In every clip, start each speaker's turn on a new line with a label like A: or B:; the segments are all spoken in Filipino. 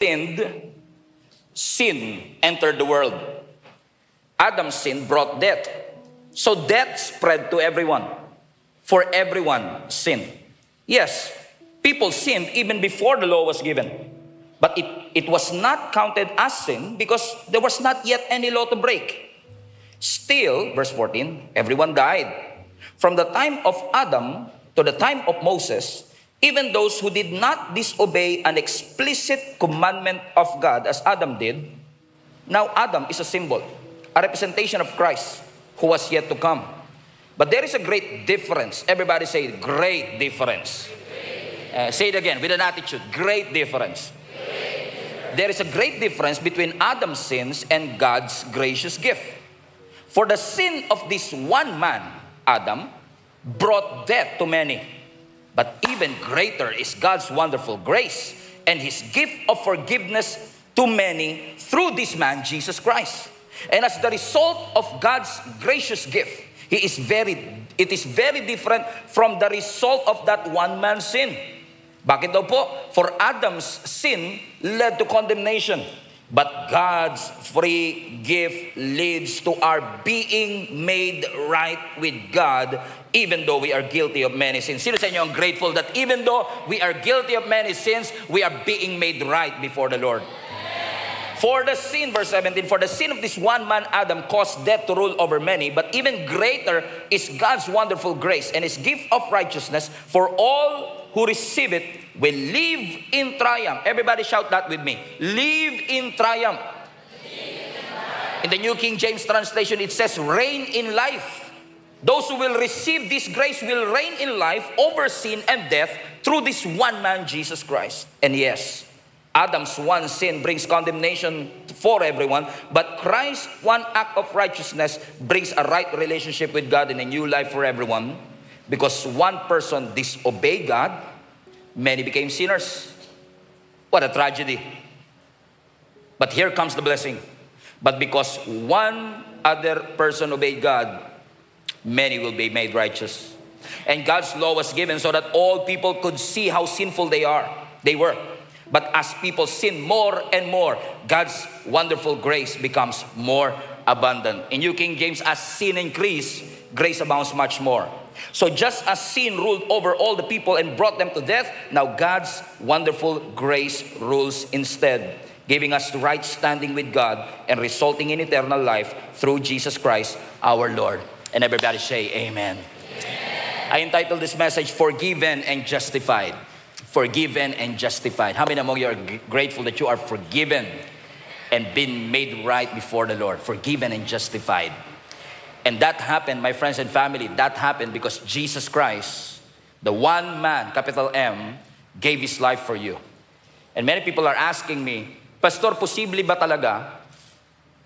A: sinned, sin entered the world. Adam's sin brought death. So death spread to everyone. For everyone sinned. Yes, people sinned even before the law was given. But it was not counted as sin because there was not yet any law to break. Still, verse 14, everyone died. From the time of Adam to the time of Moses, even those who did not disobey an explicit commandment of God as Adam did, now Adam is a symbol, a representation of Christ who was yet to come. But there is a great difference. Everybody say, great difference. Say it again with an attitude, great difference. There is a great difference between Adam's sins and God's gracious gift. For the sin of this one man, Adam, brought death to many. But even greater is God's wonderful grace and His gift of forgiveness to many through this man, Jesus Christ. And as the result of God's gracious gift, it is very different from the result of that one man's sin. Bakit daw po? For Adam's sin led to condemnation. But God's free gift leads to our being made right with God even though we are guilty of many sins. Sino sa inyo ang grateful that even though we are guilty of many sins, we are being made right before the Lord? For the sin, verse 17, for the sin of this one man, Adam, caused death to rule over many, but even greater is God's wonderful grace and His gift of righteousness for all who receive it will live in triumph. Everybody shout that with me. Live in triumph. In the New King James translation, it says, reign in life. Those who will receive this grace will reign in life over sin and death through this one man, Jesus Christ. And yes, Adam's one sin brings condemnation for everyone, but Christ's one act of righteousness brings a right relationship with God and a new life for everyone. Because one person disobeyed God, many became sinners. What a tragedy. But here comes the blessing. But because one other person obeyed God, many will be made righteous. And God's law was given so that all people could see how sinful they were. But as people sin more and more, God's wonderful grace becomes more abundant. In New King James, as sin increased, grace abounds much more. So just as sin ruled over all the people and brought them to death, now God's wonderful grace rules instead, giving us the right standing with God and resulting in eternal life through Jesus Christ our Lord. And everybody say amen. I entitled this message, Forgiven and Justified. Forgiven and justified. How many among you are grateful that you are forgiven and been made right before the Lord? Forgiven and justified. And that happened, my friends and family, that happened because Jesus Christ, the one man, capital M, gave His life for you. And many people are asking me, Pastor, posible ba talaga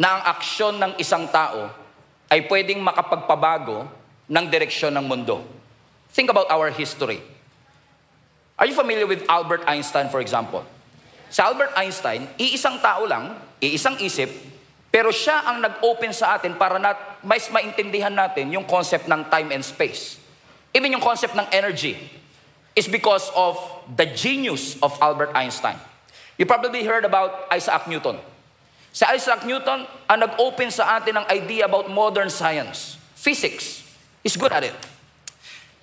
A: na ang aksyon ng isang tao ay pwedeng makapagpabago ng direksyon ng mundo? Think about our history. Are you familiar with Albert Einstein, for example? Sa Albert Einstein, iisang tao lang, iisang isip, pero siya ang nag-open sa atin para mas maintindihan natin yung concept ng time and space. Even yung concept ng energy is because of the genius of Albert Einstein. You probably heard about Isaac Newton. Si Isaac Newton ang nag-open sa atin ng idea about modern science. Physics is good at it.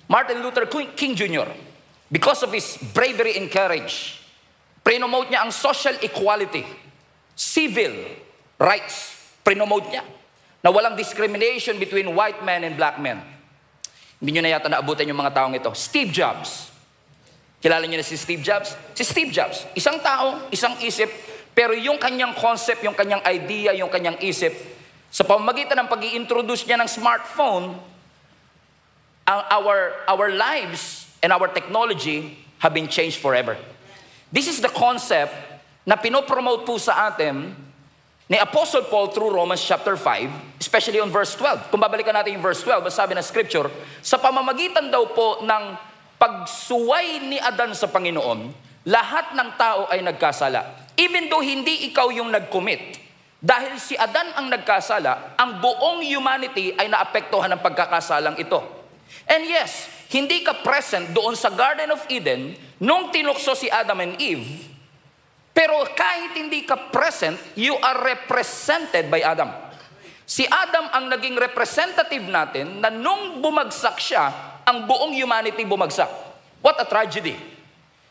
A: Martin Luther King Jr., because of his bravery and courage, prinomote niya ang social equality, civil rights, prinomote niya, na walang discrimination between white men and black men. Hindi nyo na yata naabutan yung mga taong ito. Steve Jobs. Kilala nyo na si Steve Jobs? Si Steve Jobs, isang tao, isang isip, pero yung kanyang concept, yung kanyang idea, yung kanyang isip, sa pamamagitan ng pag-i-introduce niya ng smartphone, our lives and our technology have been changed forever. This is the concept na pinopromote po sa atin ni Apostle Paul through Romans chapter 5, especially on verse 12. Kung babalikan natin yung verse 12, sabi ng scripture, sa pamamagitan daw po ng pagsuway ni Adan sa Panginoon, lahat ng tao ay nagkasala. Even though hindi ikaw yung nag-commit, dahil si Adan ang nagkasala, ang buong humanity ay naapektuhan ng pagkakasalang ito. And yes, hindi ka present doon sa Garden of Eden nung tinukso si Adam and Eve, Pero kahit hindi ka present, you are represented by Adam. Si Adam ang naging representative natin na nung bumagsak siya, ang buong humanity bumagsak. What a tragedy.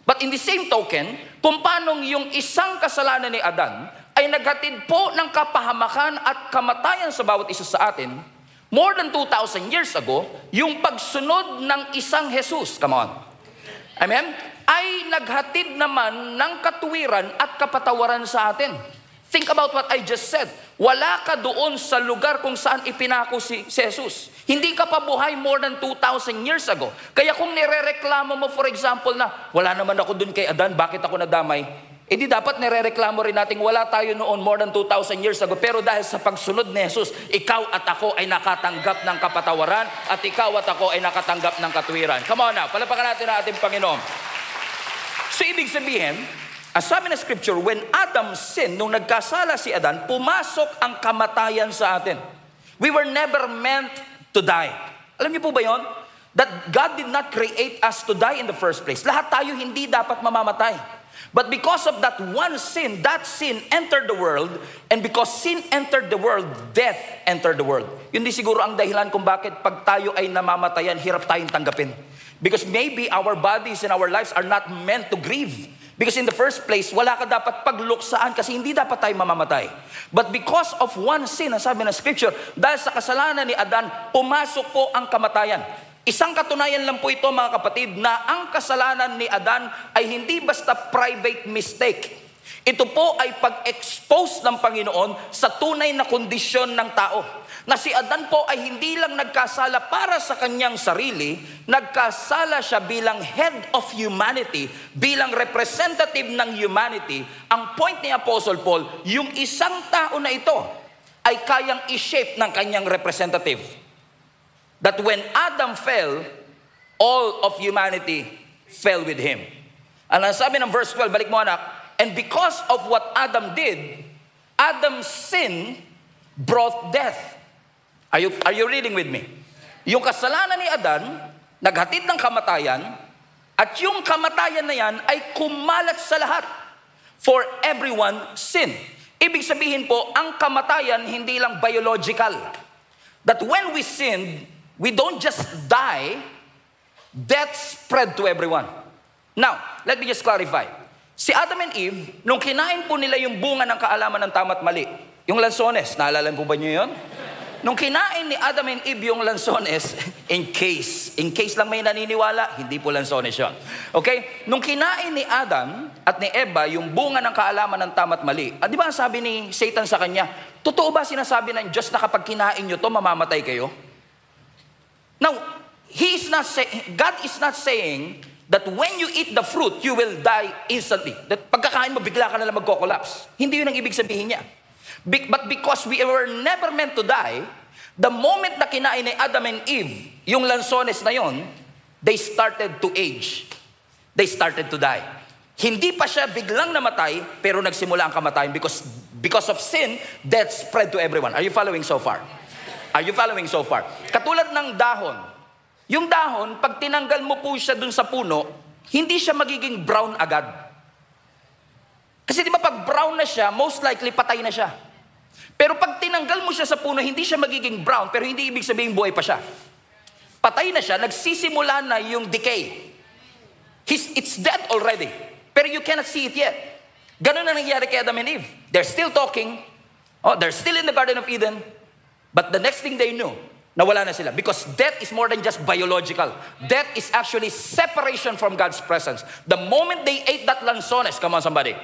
A: But in the same token, kung paanong yung isang kasalanan ni Adan ay naghatid po ng kapahamakan at kamatayan sa bawat isa sa atin, more than 2,000 years ago, yung pagsunod ng isang Jesus, come on, amen, ay naghatid naman ng katuwiran at kapatawaran sa atin. Think about what I just said. Wala ka doon sa lugar kung saan ipinako si Jesus. Hindi ka pa buhay more than 2,000 years ago. Kaya kung nirereklamo mo, for example, na wala naman ako doon kay Adan, bakit ako nadamay? Eh di dapat nirereklamo rin natin, wala tayo noon more than 2,000 years ago. Pero dahil sa pagsunod ni Jesus, ikaw at ako ay nakatanggap ng kapatawaran at ikaw at ako ay nakatanggap ng katuwiran. Come on now, palapakan natin ang ating Panginoon. So ibig sabihin, ang sabi ng scripture, when Adam sinned, nung nagkasala si Adan, pumasok ang kamatayan sa atin. We were never meant to die. Alam niyo po ba yon? That God did not create us to die in the first place. Lahat tayo hindi dapat mamamatay. But because of that one sin, that sin entered the world, and because sin entered the world, death entered the world. Yun di siguro ang dahilan kung bakit pag tayo ay namamatayan, hirap tayong tanggapin. Because maybe our bodies and our lives are not meant to grieve. Because in the first place, wala ka dapat pagluksaan kasi hindi dapat tayo mamamatay. But because of one sin, ang sabi ng scripture, dahil sa kasalanan ni Adan, pumasok po ang kamatayan. Isang katunayan lang po ito mga kapatid, na ang kasalanan ni Adan ay hindi basta private mistake. Ito po ay pag-expose ng Panginoon sa tunay na kondisyon ng tao. Na si Adan po ay hindi lang nagkasala para sa kanyang sarili, nagkasala siya bilang head of humanity, bilang representative ng humanity. Ang point ni Apostle Paul, yung isang tao na ito ay kayang i-shape ng kanyang representative. That when Adam fell, all of humanity fell with him. And ang sabi ng verse 12, balik mo anak, and because of what Adam did, Adam's sin brought death. Are you reading with me? Yung kasalanan ni Adan, naghatid ng kamatayan, at yung kamatayan na yan ay kumalat sa lahat. For everyone sin. Ibig sabihin po, ang kamatayan hindi lang biological. That when we sinned, we don't just die, death spread to everyone. Now, let me just clarify. Si Adam and Eve, nung kinain po nila yung bunga ng kaalaman ng tama at mali, yung lansones, naalala po ba niyo yun? Nung kinain ni Adam and Eve yung lansones, in case lang may naniniwala, hindi po lansones yun. Okay? Nung kinain ni Adam at ni Eva yung bunga ng kaalaman ng tama at mali, di ba sabi ni Satan sa kanya, totoo ba sinasabi ng Diyos na kapag kinain nyo to, mamamatay kayo? Now, God is not saying that when you eat the fruit, you will die instantly. That pagkakain mo, bigla ka na lang magko-collapse. Hindi yun ang ibig sabihin niya. But because we were never meant to die, the moment na kinain ni Adam and Eve, yung lansones na yon, they started to age. They started to die. Hindi pa siya biglang namatay, pero nagsimula ang kamatayan because of sin, death spread to everyone. Are you following so far? Are you following so far? Katulad ng dahon. Yung dahon, pag tinanggal mo po siya dun sa puno, hindi siya magiging brown agad. Kasi di ba pag brown na siya, most likely patay na siya. Pero pag tinanggal mo siya sa puno, hindi siya magiging brown, pero hindi ibig sabihin buhay pa siya. Patay na siya, nagsisimula na yung decay. It's dead already, pero you cannot see it yet. Ganun na nangyari kay Adam and Eve. They're still talking, they're still in the Garden of Eden, but the next thing they knew, nawala na sila. Because death is more than just biological. Death is actually separation from God's presence. The moment they ate that lanzones, come on somebody,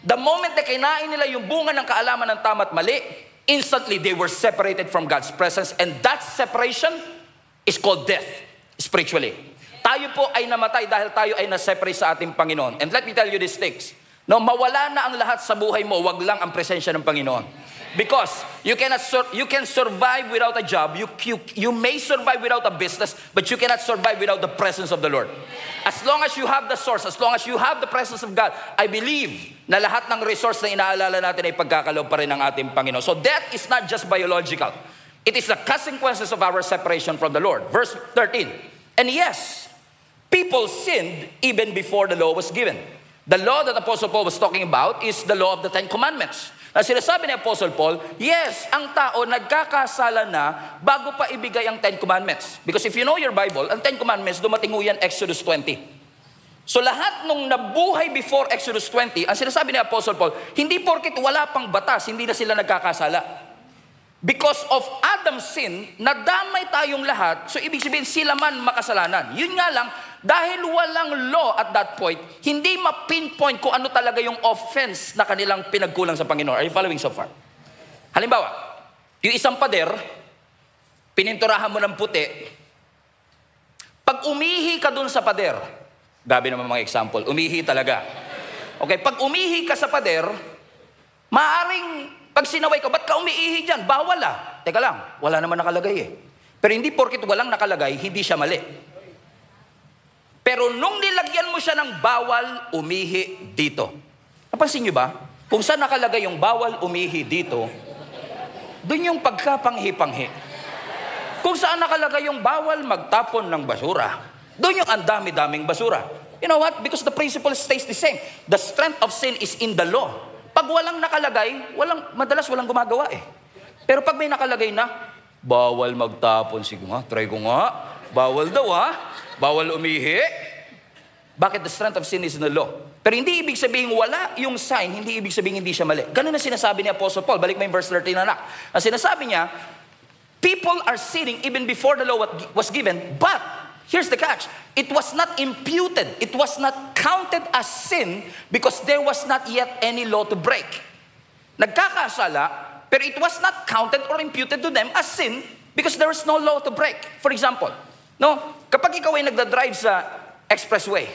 A: the moment na kinain nila yung bunga ng kaalaman ng tama at mali, instantly they were separated from God's presence, and that separation is called death, spiritually. Tayo po ay namatay dahil tayo ay naseparate sa ating Panginoon. And let me tell you these things. No, mawala na ang lahat sa buhay mo, wag lang ang presensya ng Panginoon. Because you can survive without a job, you may survive without a business, but you cannot survive without the presence of the Lord. As long as you have the source, as long as you have the presence of God, I believe na lahat ng resource na inaalala natin ay pagkakaloob pa rin ng ating Panginoon. So death is not just biological. It is the consequences of our separation from the Lord. Verse 13. And yes, people sinned even before the law was given. The law that Apostle Paul was talking about is the law of the Ten Commandments. Na sinasabi ni Apostle Paul, yes, ang tao nagkakasala na bago pa ibigay ang Ten Commandments. Because if you know your Bible, ang Ten Commandments, dumating ho yan Exodus 20. So lahat nung nabuhay before Exodus 20, ang sinasabi ni Apostle Paul, hindi porket wala pang batas, hindi na sila nagkakasala. Because of Adam's sin, nadamay tayong lahat, so ibig sabihin sila man makasalanan. Yun nga lang, dahil walang law at that point, hindi ma-pinpoint kung ano talaga yung offense na kanilang pinagkulang sa Panginoon. Are you following so far? Halimbawa, yung isang pader, pininturahan mo ng puti, pag umihi ka dun sa pader, gabi naman mga example, umihi talaga. Okay, pag umihi ka sa pader, maaring pag sinaway ka, ba't ka umiihi dyan? Bawal ah. Teka lang, wala naman nakalagay eh. Pero hindi porkit walang nakalagay, hindi siya mali. Pero nung nilagyan mo siya ng bawal umihi dito. Napansin nyo ba? Kung saan nakalagay yung bawal umihi dito, dun yung pagkapanghi-panghi. Kung saan nakalagay yung bawal magtapon ng basura, dun yung ang dami-daming basura. You know what? Because the principle stays the same. The strength of sin is in the law. Pag walang nakalagay, madalas walang gumagawa eh. Pero pag may nakalagay na, bawal magtapon. Sige nga, try ko nga. Bawal daw ha. Bawal umihi. Bakit? The strength of sin is in the law. Pero hindi ibig sabihin wala yung sign, hindi ibig sabihin hindi siya mali. Ganun na sinasabi ni Apostle Paul. Balik mo yung verse 13 na anak. Ang sinasabi niya, people are sinning even before the law was given, but here's the catch. It was not imputed. It was not counted as sin because there was not yet any law to break. Nagkakasala, pero it was not counted or imputed to them as sin because there is no law to break. For example, no, kapag ikaw ay nagdadrive sa expressway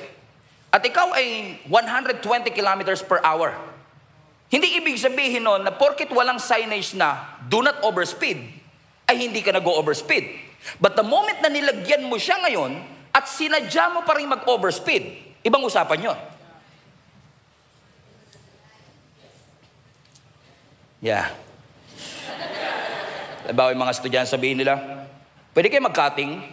A: at ikaw ay 120 kilometers per hour, hindi ibig sabihin nun na porket walang signage na do not overspeed, ay hindi ka nag-overspeed. But the moment na nilagyan mo siya ngayon, at sinadya mo pa rin mag-overspeed, ibang usapan yun. Yeah. Halimbawa yung mga estudyante sabihin nila, pwede kayo mag-cutting?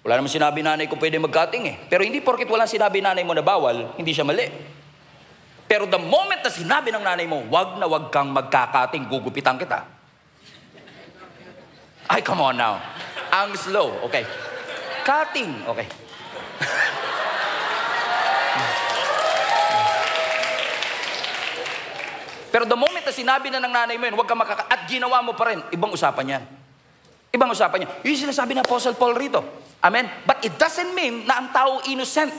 A: Wala naman sinabi nanay ko pwede mag-cutting eh. Pero hindi porket walang sinabi nanay mo na bawal, hindi siya mali. Pero the moment na sinabi ng nanay mo, wag na wag kang magkakating, gugupitan kita. Ay, come on now. Ang slow, okay. Cutting, okay. Pero the moment na sinabi na ng nanay mo yun, huwag ka at ginawa mo pa rin, ibang usapan yan. Ibang usapan yan. Yung sinasabi ng Apostle Paul rito. Amen? But it doesn't mean na ang tao innocent.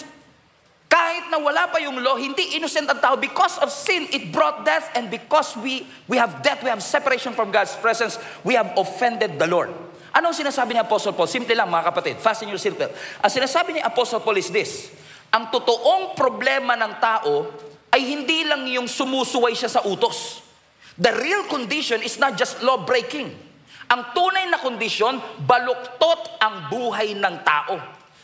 A: Kahit na wala pa yung law, hindi innocent ang tao. Because of sin, it brought death. And because we have death, we have separation from God's presence, we have offended the Lord. Anong sinasabi ni Apostle Paul? Simple lang mga kapatid, fasten your seatbelt. Ang sinasabi ni Apostle Paul is this: ang totoong problema ng tao ay hindi lang yung sumusuway siya sa utos. The real condition is not just law breaking. Ang tunay na kondisyon, baluktot ang buhay ng tao.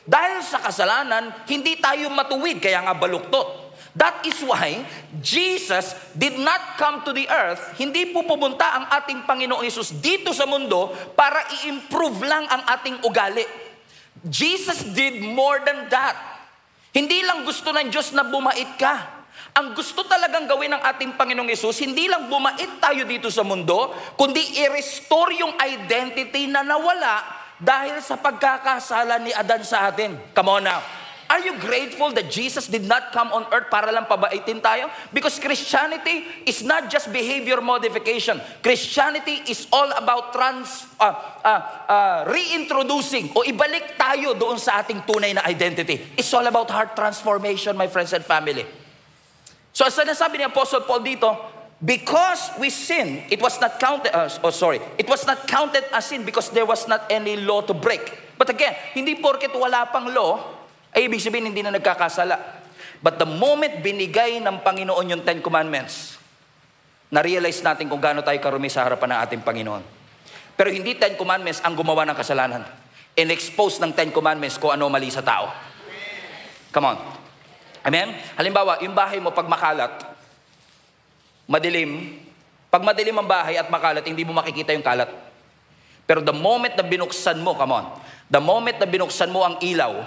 A: Dahil sa kasalanan, hindi tayo matuwid, kaya nga baluktot. That is why Jesus did not come to the earth, hindi po pumunta ang ating Panginoong Hesus dito sa mundo para i-improve lang ang ating ugali. Jesus did more than that. Hindi lang gusto ng Diyos na bumait ka. Ang gusto talagang gawin ng ating Panginoong Hesus, hindi lang bumait tayo dito sa mundo, kundi i-restore yung identity na nawala dahil sa pagkakasala ni Adan sa atin. Come on now. Are you grateful that Jesus did not come on earth para lang pabaitin tayo? Because Christianity is not just behavior modification. Christianity is all about reintroducing o ibalik tayo doon sa ating tunay na identity. It's all about heart transformation, my friends and family. So as sinasabi ni Apostle Paul dito, because we sin, it was not counted, it was not counted as sin because there was not any law to break. But again, hindi porket wala pang law, ay ibig sabihin hindi na nagkakasala. But the moment binigay ng Panginoon yung Ten Commandments, na-realize natin kung gaano tayo karumi sa harapan ng ating Panginoon. Pero hindi Ten Commandments ang gumawa ng kasalanan. In-expose ng Ten Commandments kung ano mali sa tao. Come on. Amen? Halimbawa, yung bahay mo pag makalat, madilim, pag madilim ang bahay at makalat, hindi mo makikita yung kalat. Pero the moment na binuksan mo, come on, the moment na binuksan mo ang ilaw,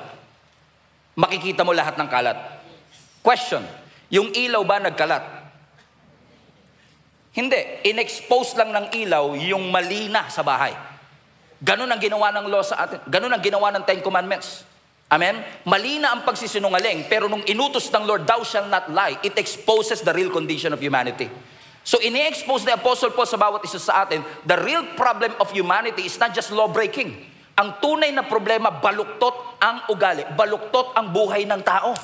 A: makikita mo lahat ng kalat. Question, yung ilaw ba nagkalat? Hindi. In-expose lang ng ilaw yung mali na sa bahay. Ganun ang ginawa ng law sa atin. Ganun ang ginawa ng Ten Commandments. Amen? Mali na ang pagsisinungaling, pero nung inutos ng Lord, thou shalt not lie, it exposes the real condition of humanity. So ini-expose ni Apostle Paul sa bawat isa sa atin, the real problem of humanity is not just law breaking. Ang tunay na problema, baluktot ang ugali, baluktot ang buhay ng tao.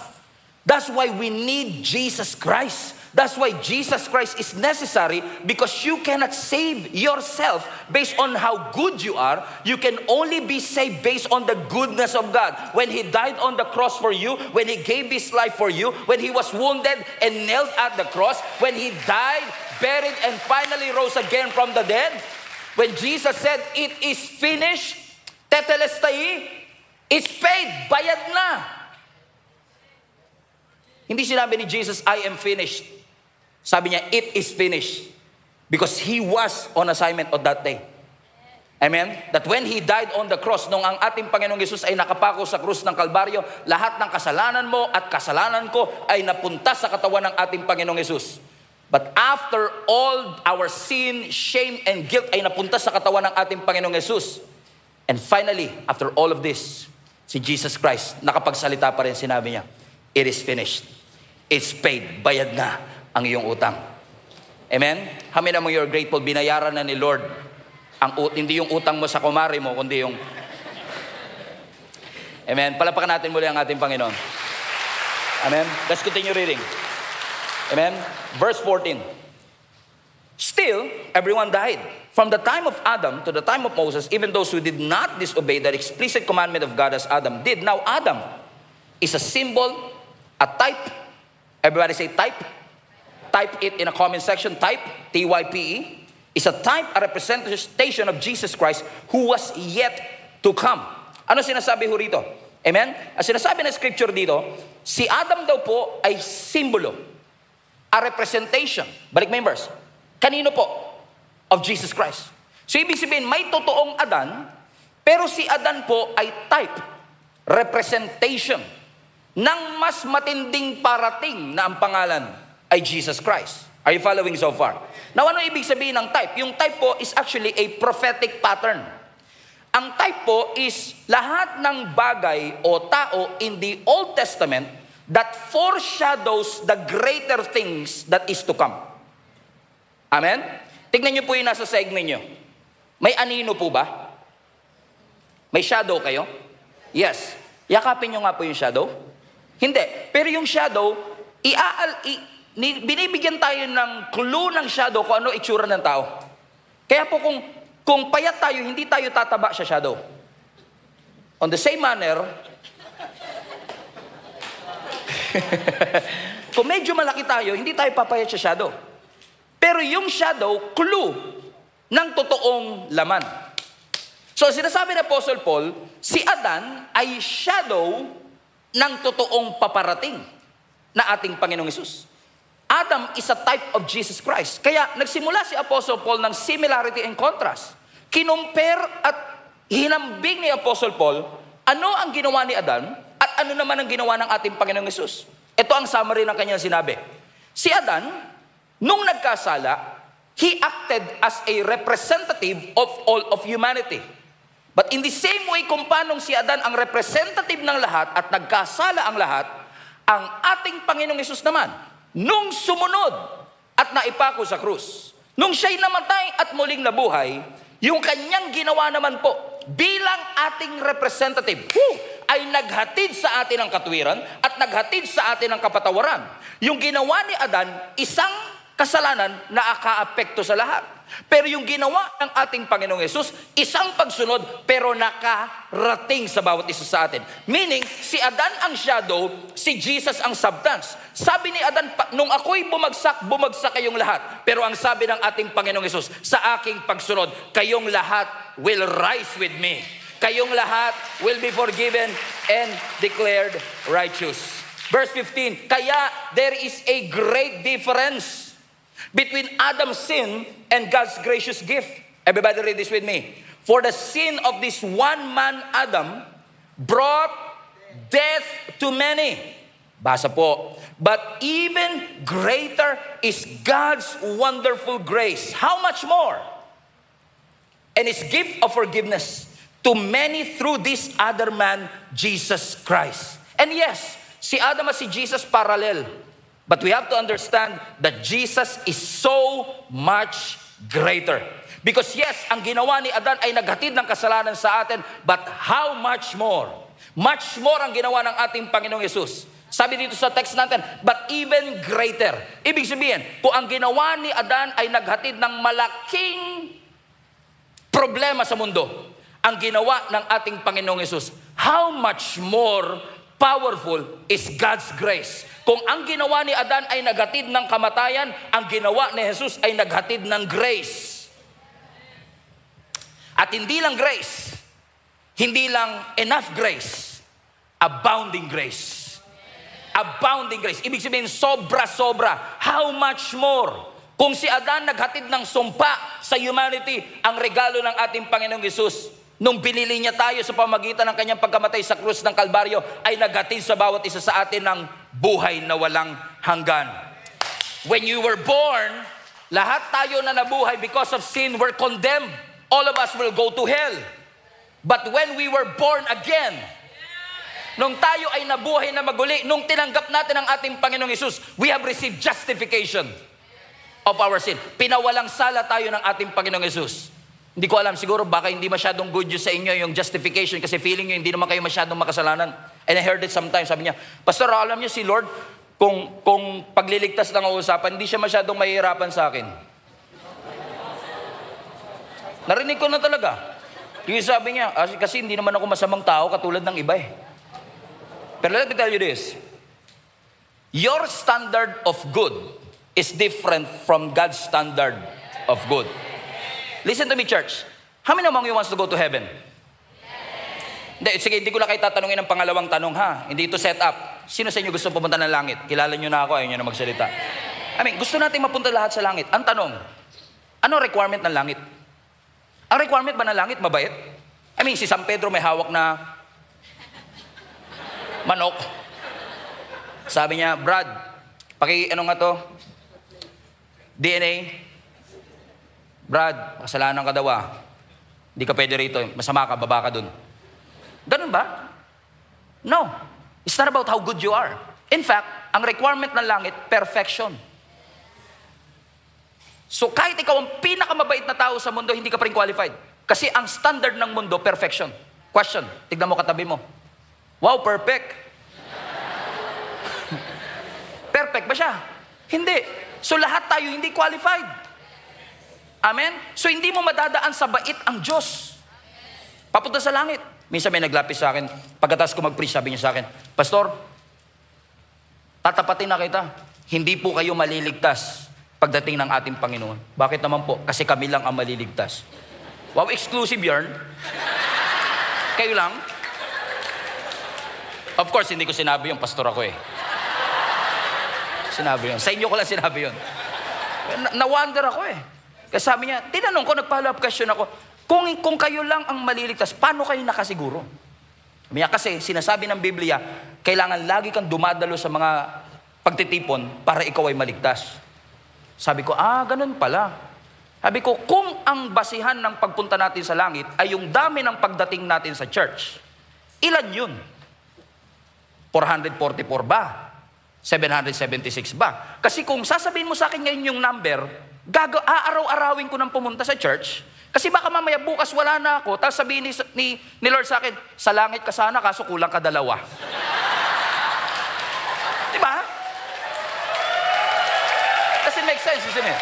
A: That's why we need Jesus Christ. That's why Jesus Christ is necessary, because you cannot save yourself based on how good you are. You can only be saved based on the goodness of God. When He died on the cross for you, when He gave His life for you, when He was wounded and nailed at the cross, when He died, buried, and finally rose again from the dead, when Jesus said, "It is finished," tetelestai, it's paid, bayad na. Hindi sinabi ni Jesus, "I am finished." Sabi niya, it is finished. Because He was on assignment on that day. Amen? That when He died on the cross, nung ang ating Panginoong Yesus ay nakapako sa krus ng Kalbaryo, lahat ng kasalanan mo at kasalanan ko ay napunta sa katawan ng ating Panginoong Yesus. But after all our sin, shame, and guilt ay napunta sa katawan ng ating Panginoong Yesus. And finally, after all of this, si Jesus Christ, nakapagsalita pa rin, sinabi niya, it is finished. It's paid. Bayad na ang iyong utang. Amen? Hamin mo you're grateful, binayaran na ni Lord hindi yung utang mo sa kumari mo, kundi yung... Amen? Palapakan natin muli ang ating Panginoon. Amen? Let's continue reading. Amen? Verse 14. Still, everyone died. From the time of Adam to the time of Moses, even those who did not disobey the explicit commandment of God as Adam did. Now Adam is a symbol, a type. Everybody say type. Type it in a comment section. Type, T-Y-P-E, is a type, a representation of Jesus Christ who was yet to come. Ano sinasabi ho rito? Amen? Ang sinasabi ng scripture dito, si Adam daw po ay simbolo, a representation. Balik mo yung verse. Kanino po? Of Jesus Christ. So ibig sabihin, may totoong Adan, pero si Adan po ay type, representation, ng mas matinding parating na ang pangalan ay Jesus Christ. Are you following so far? Now, ano ibig sabihin ng type? Yung type po is actually a prophetic pattern. Ang type po is lahat ng bagay o tao in the Old Testament that foreshadows the greater things that is to come. Amen? Tignan niyo po yung nasa sahig ninyo. May anino po ba? May shadow kayo? Yes. Yakapin niyo nga po yung shadow? Hindi. Pero yung shadow, binibigyan tayo ng clue ng shadow kung ano itsura ng tao. Kaya po kung payat tayo, hindi tayo tataba sa shadow. On the same manner, kung medyo malaki tayo, hindi tayo papayat sa shadow. Pero yung shadow, clue ng totoong laman. So sinasabi ni Apostle Paul, si Adan ay shadow ng totoong paparating na ating Panginoong Hesus. Adam is a type of Jesus Christ. Kaya nagsimula si Apostle Paul ng similarity and contrast. Kinumpare at hinambing ni Apostle Paul ano ang ginawa ni Adan at ano naman ang ginawa ng ating Panginoong Hesus. Ito ang summary ng kanyang sinabi. Si Adan, nung nagkasala, he acted as a representative of all of humanity. But in the same way kung paanong si Adan ang representative ng lahat at nagkasala ang lahat, ang ating Panginoong Hesus naman, nung sumunod at naipako sa krus, nung siya'y namatay at muling nabuhay, yung kanyang ginawa naman po bilang ating representative, ay naghatid sa atin ng katwiran at naghatid sa atin ng kapatawaran. Yung ginawa ni Adan, isang kasalanan na akaapekto sa lahat. Pero yung ginawa ng ating Panginoong Hesus, isang pagsunod pero nakarating sa bawat isa sa atin. Meaning, si Adan ang shadow, si Jesus ang substance. Sabi ni Adan, nung ako'y bumagsak kayong lahat. Pero ang sabi ng ating Panginoong Hesus, sa aking pagsunod, kayong lahat will rise with me. Kayong lahat will be forgiven and declared righteous. Verse 15, kaya there is a great difference between Adam's sin and God's gracious gift. Everybody read this with me. For the sin of this one man, Adam, brought death to many. Basa po. But even greater is God's wonderful grace. How much more? And His gift of forgiveness to many through this other man, Jesus Christ. And yes, si Adam at si Jesus parallel. But we have to understand that Jesus is so much greater. Because yes, ang ginawa ni Adan ay naghatid ng kasalanan sa atin, but how much more? Much more ang ginawa ng ating Panginoong Yesus. Sabi dito sa text natin, but even greater. Ibig sabihin, kung ang ginawa ni Adan ay naghatid ng malaking problema sa mundo, ang ginawa ng ating Panginoong Yesus, how much more powerful is God's grace? Kung ang ginawa ni Adan ay naghatid ng kamatayan, ang ginawa ni Jesus ay naghatid ng grace. At hindi lang grace, hindi lang enough grace, abounding grace. Abounding grace. Ibig sabihin, sobra-sobra. How much more? Kung si Adan naghatid ng sumpa sa humanity, ang regalo ng ating Panginoong Yesus, nung pinili niya tayo sa pamagitan ng kanyang pagkamatay sa krus ng Kalbaryo, ay naghatid sa bawat isa sa atin ng buhay na walang hanggan. When you were born, lahat tayo na nabuhay because of sin were condemned. All of us will go to hell. But when we were born again, nung tayo ay nabuhay na maguli, nung tinanggap natin ang ating Panginoong Yesus, we have received justification of our sin. Pinawalang sala tayo ng ating Panginoong Yesus. Hindi ko alam, siguro baka hindi masyadong good news sa inyo yung justification kasi feeling nyo hindi naman kayo masyadong makasalanan. And I heard it sometimes, sabi niya, Pastor, alam niyo si Lord, kung pagliligtas lang ang usapan, hindi siya masyadong mahihirapan sa akin. Narinig ko na talaga. Yung sabi niya, kasi hindi naman ako masamang tao katulad ng iba eh. Pero let me tell you this. Your standard of good is different from God's standard of good. Listen to me, church. How many among you wants to go to heaven? Hindi, sige, hindi ko na kayo tatanungin ng pangalawang tanong ha. Hindi ito set up. Sino sa inyo gusto pumunta ng langit? Kilala nyo na ako, ayaw nyo na magsalita. Gusto natin mapunta lahat sa langit. Ang tanong, ano requirement ng langit? Ang requirement ba ng langit, mabait? Si San Pedro may hawak na manok. Sabi niya, Brad, ano nga to? DNA. Brad, kasalanan ka daw ah. Hindi ka pwede rito. Masama ka, baba ka dun. Ganun ba? No. It's not about how good you are. In fact, ang requirement ng langit, perfection. So kahit ikaw ang pinakamabait na tao sa mundo, hindi ka pa rin qualified. Kasi ang standard ng mundo, perfection. Question, tignan mo katabi mo. Wow, perfect. Perfect ba siya? Hindi. So lahat tayo hindi qualified. Amen? So hindi mo madadaan sa bait ang Diyos. Papunta sa langit. Minsan may naglapis sa akin, pagkatapos ko mag-preach, sabi niya sa akin, Pastor, tatapatin na kita. Hindi po kayo maliligtas pagdating ng ating Panginoon. Bakit naman po? Kasi kami lang ang maliligtas. Wow, exclusive yarn. Kayo lang. Of course, hindi ko sinabi yung pastor ako eh. Sinabi yun. Sa inyo ko lang sinabi yun. Na-wonder ako eh. Kasi sabi niya, tinanong ko, nag-follow up question ako, kung kayo lang ang maliligtas, paano kayo nakasiguro? Kasi sinasabi ng Biblia, kailangan lagi kang dumadalo sa mga pagtitipon para ikaw ay maligtas. Sabi ko, ganun pala. Sabi ko, kung ang basihan ng pagpunta natin sa langit ay yung dami ng pagdating natin sa church, ilan yun? 444 ba? 776 ba? Kasi kung sasabihin mo sa akin ngayon yung number, aaraw-arawin ko nang pumunta sa church, kasi baka mamaya bukas wala na ako, tapos sabihin ni Lord sa akin, sa langit ka sana, kaso kulang ka 2. Diba? Does it make sense, isn't it?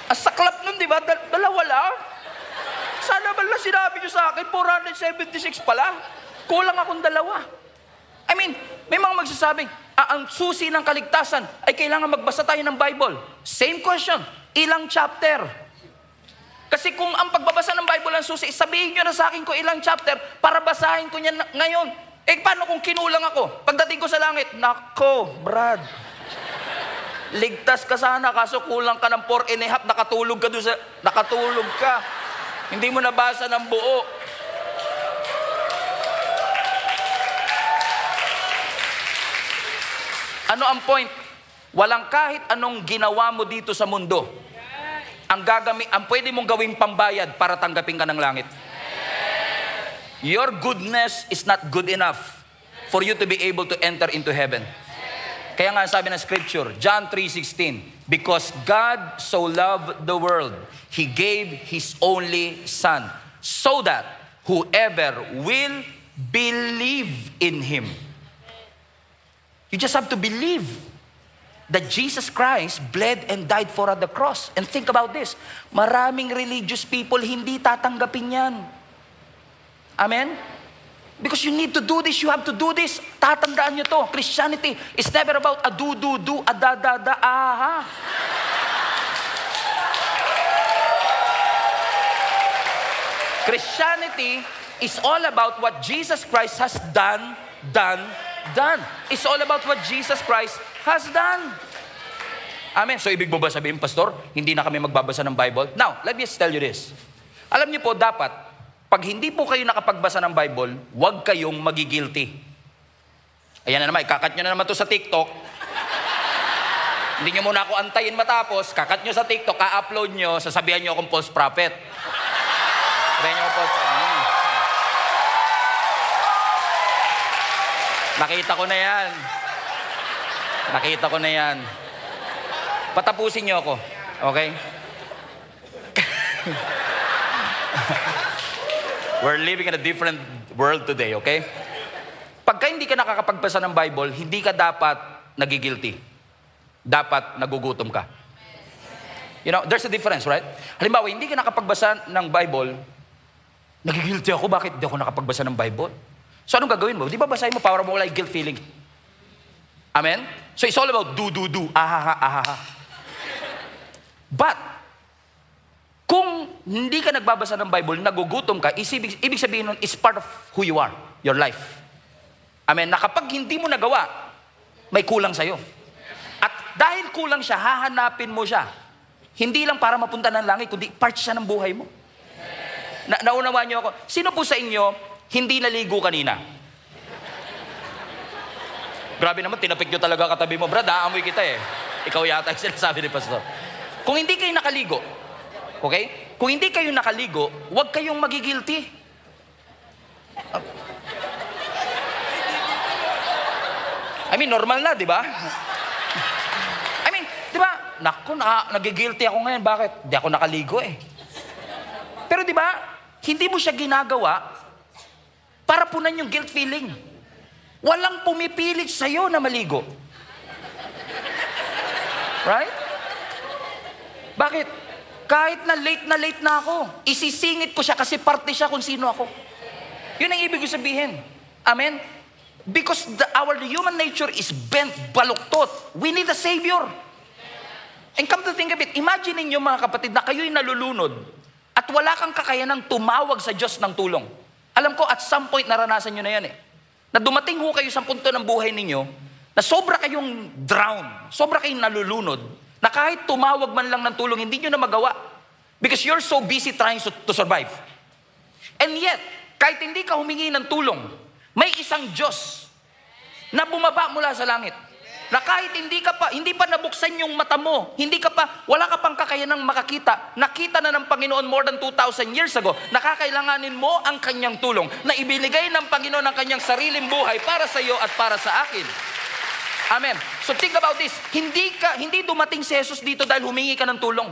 A: Ang saklap nun, diba? 2 lang. Sana ba lang sinabi nyo sa akin, 476 pala. Kulang akong 2. May mga magsasabing, ang susi ng kaligtasan ay kailangan magbasa tayo ng Bible. Same question, ilang chapter? Kasi kung ang pagbabasa ng Bible ang susi, sabihin nyo na sa akin kung ilang chapter para basahin ko niyan ngayon. Paano kung kinulang ako? Pagdating ko sa langit, nako, Brad. Ligtas ka sana, kaso kulang ka ng 4.5, nakatulog ka doon nakatulog ka. Hindi mo nabasa ng buo. Ano ang point? Walang kahit anong ginawa mo dito sa mundo. Ang pwede mong gawing pambayad para tanggapin ka ng langit. Your goodness is not good enough for you to be able to enter into heaven. Kaya nga sabi ng scripture, John 3:16, because God so loved the world, He gave His only Son, so that whoever will believe in Him. You just have to believe that Jesus Christ bled and died for at the cross. And think about this, maraming religious people hindi tatanggapin yan. Amen? Because you need to do this, you have to do this. Tatandaan nyo to, Christianity is never about a do, a da, aha. Christianity is all about what Jesus Christ has done. It's all about what Jesus Christ has done. Amen. So ibig mo ba sabihin, Pastor, hindi na kami magbabasa ng Bible? Now, let me just tell you this. Alam niyo po, dapat, pag hindi po kayo nakapagbasa ng Bible, huwag kayong magigilty. Ayan na naman, ikakat nyo na naman to sa TikTok. Hindi nyo muna ako antayin matapos, kakat nyo sa TikTok, ka-upload nyo, sasabihan nyo akong false prophet. Sabihan nyo akong false prophet. Nakita ko na yan. Patapusin nyo ako. Okay? We're living in a different world today, okay? Pagka hindi ka nakakapagbasa ng Bible, hindi ka dapat nagigilty. Dapat nagugutom ka. You know, there's a difference, right? Halimbawa, hindi ka nakapagbasa ng Bible, nagigilty ako, bakit hindi ako nakapagbasa ng Bible? So anong gagawin mo? Di ba basahin mo para mawala yung guilt feeling? Amen? So it's all about do, ahaha. But, kung hindi ka nagbabasa ng Bible, nagugutom ka, ibig sabihin nun is part of who you are, your life. Amen? Na kapag hindi mo nagawa, may kulang sa'yo. At dahil kulang siya, hahanapin mo siya. Hindi lang para mapunta ng langit, kundi part siya ng buhay mo. Naunawaan niyo ako. Sino po sa inyo hindi naligo kanina? Grabe naman, tinapik nyo talaga katabi mo. Brad, aamoy kita eh. Ikaw yata yung sinasabi ni Pastor. Kung hindi kayo nakaligo, okay? Kung hindi kayo nakaligo, huwag kayong magigilty. I mean, normal na, di ba? I mean, di ba? Naku, nagigilty ako ngayon. Bakit? Di ako nakaligo eh. Pero di ba, hindi mo siya ginagawa para punan yung guilt feeling. Walang pumipilit sa'yo na maligo. Right? Bakit? Kahit na late na ako, isisingit ko siya kasi parte siya kung sino ako. Yun ang ibig sabihin. Amen? Because our human nature is bent, baluktot. We need a Savior. And come to think of it, imagine niyo mga kapatid na kayo'y nalulunod at wala kang kakayanang tumawag sa Diyos ng tulong. Alam ko, at some point naranasan nyo na yan eh. Na dumating ho kayo sa punto ng buhay ninyo na sobra kayong drown, sobra kayong nalulunod, na kahit tumawag man lang ng tulong, hindi nyo na magawa. Because you're so busy trying to survive. And yet, kahit hindi ka humingi ng tulong, may isang Diyos na bumaba mula sa langit. Na kahit hindi pa nabuksan yung mata mo, wala ka pang kakayanang makakita, nakita na ng Panginoon more than 2,000 years ago, nakakailanganin mo ang kanyang tulong, na ibinigay ng Panginoon ang kanyang sariling buhay para sa iyo at para sa akin. Amen. So think about this. Hindi dumating si Jesus dito dahil humingi ka ng tulong.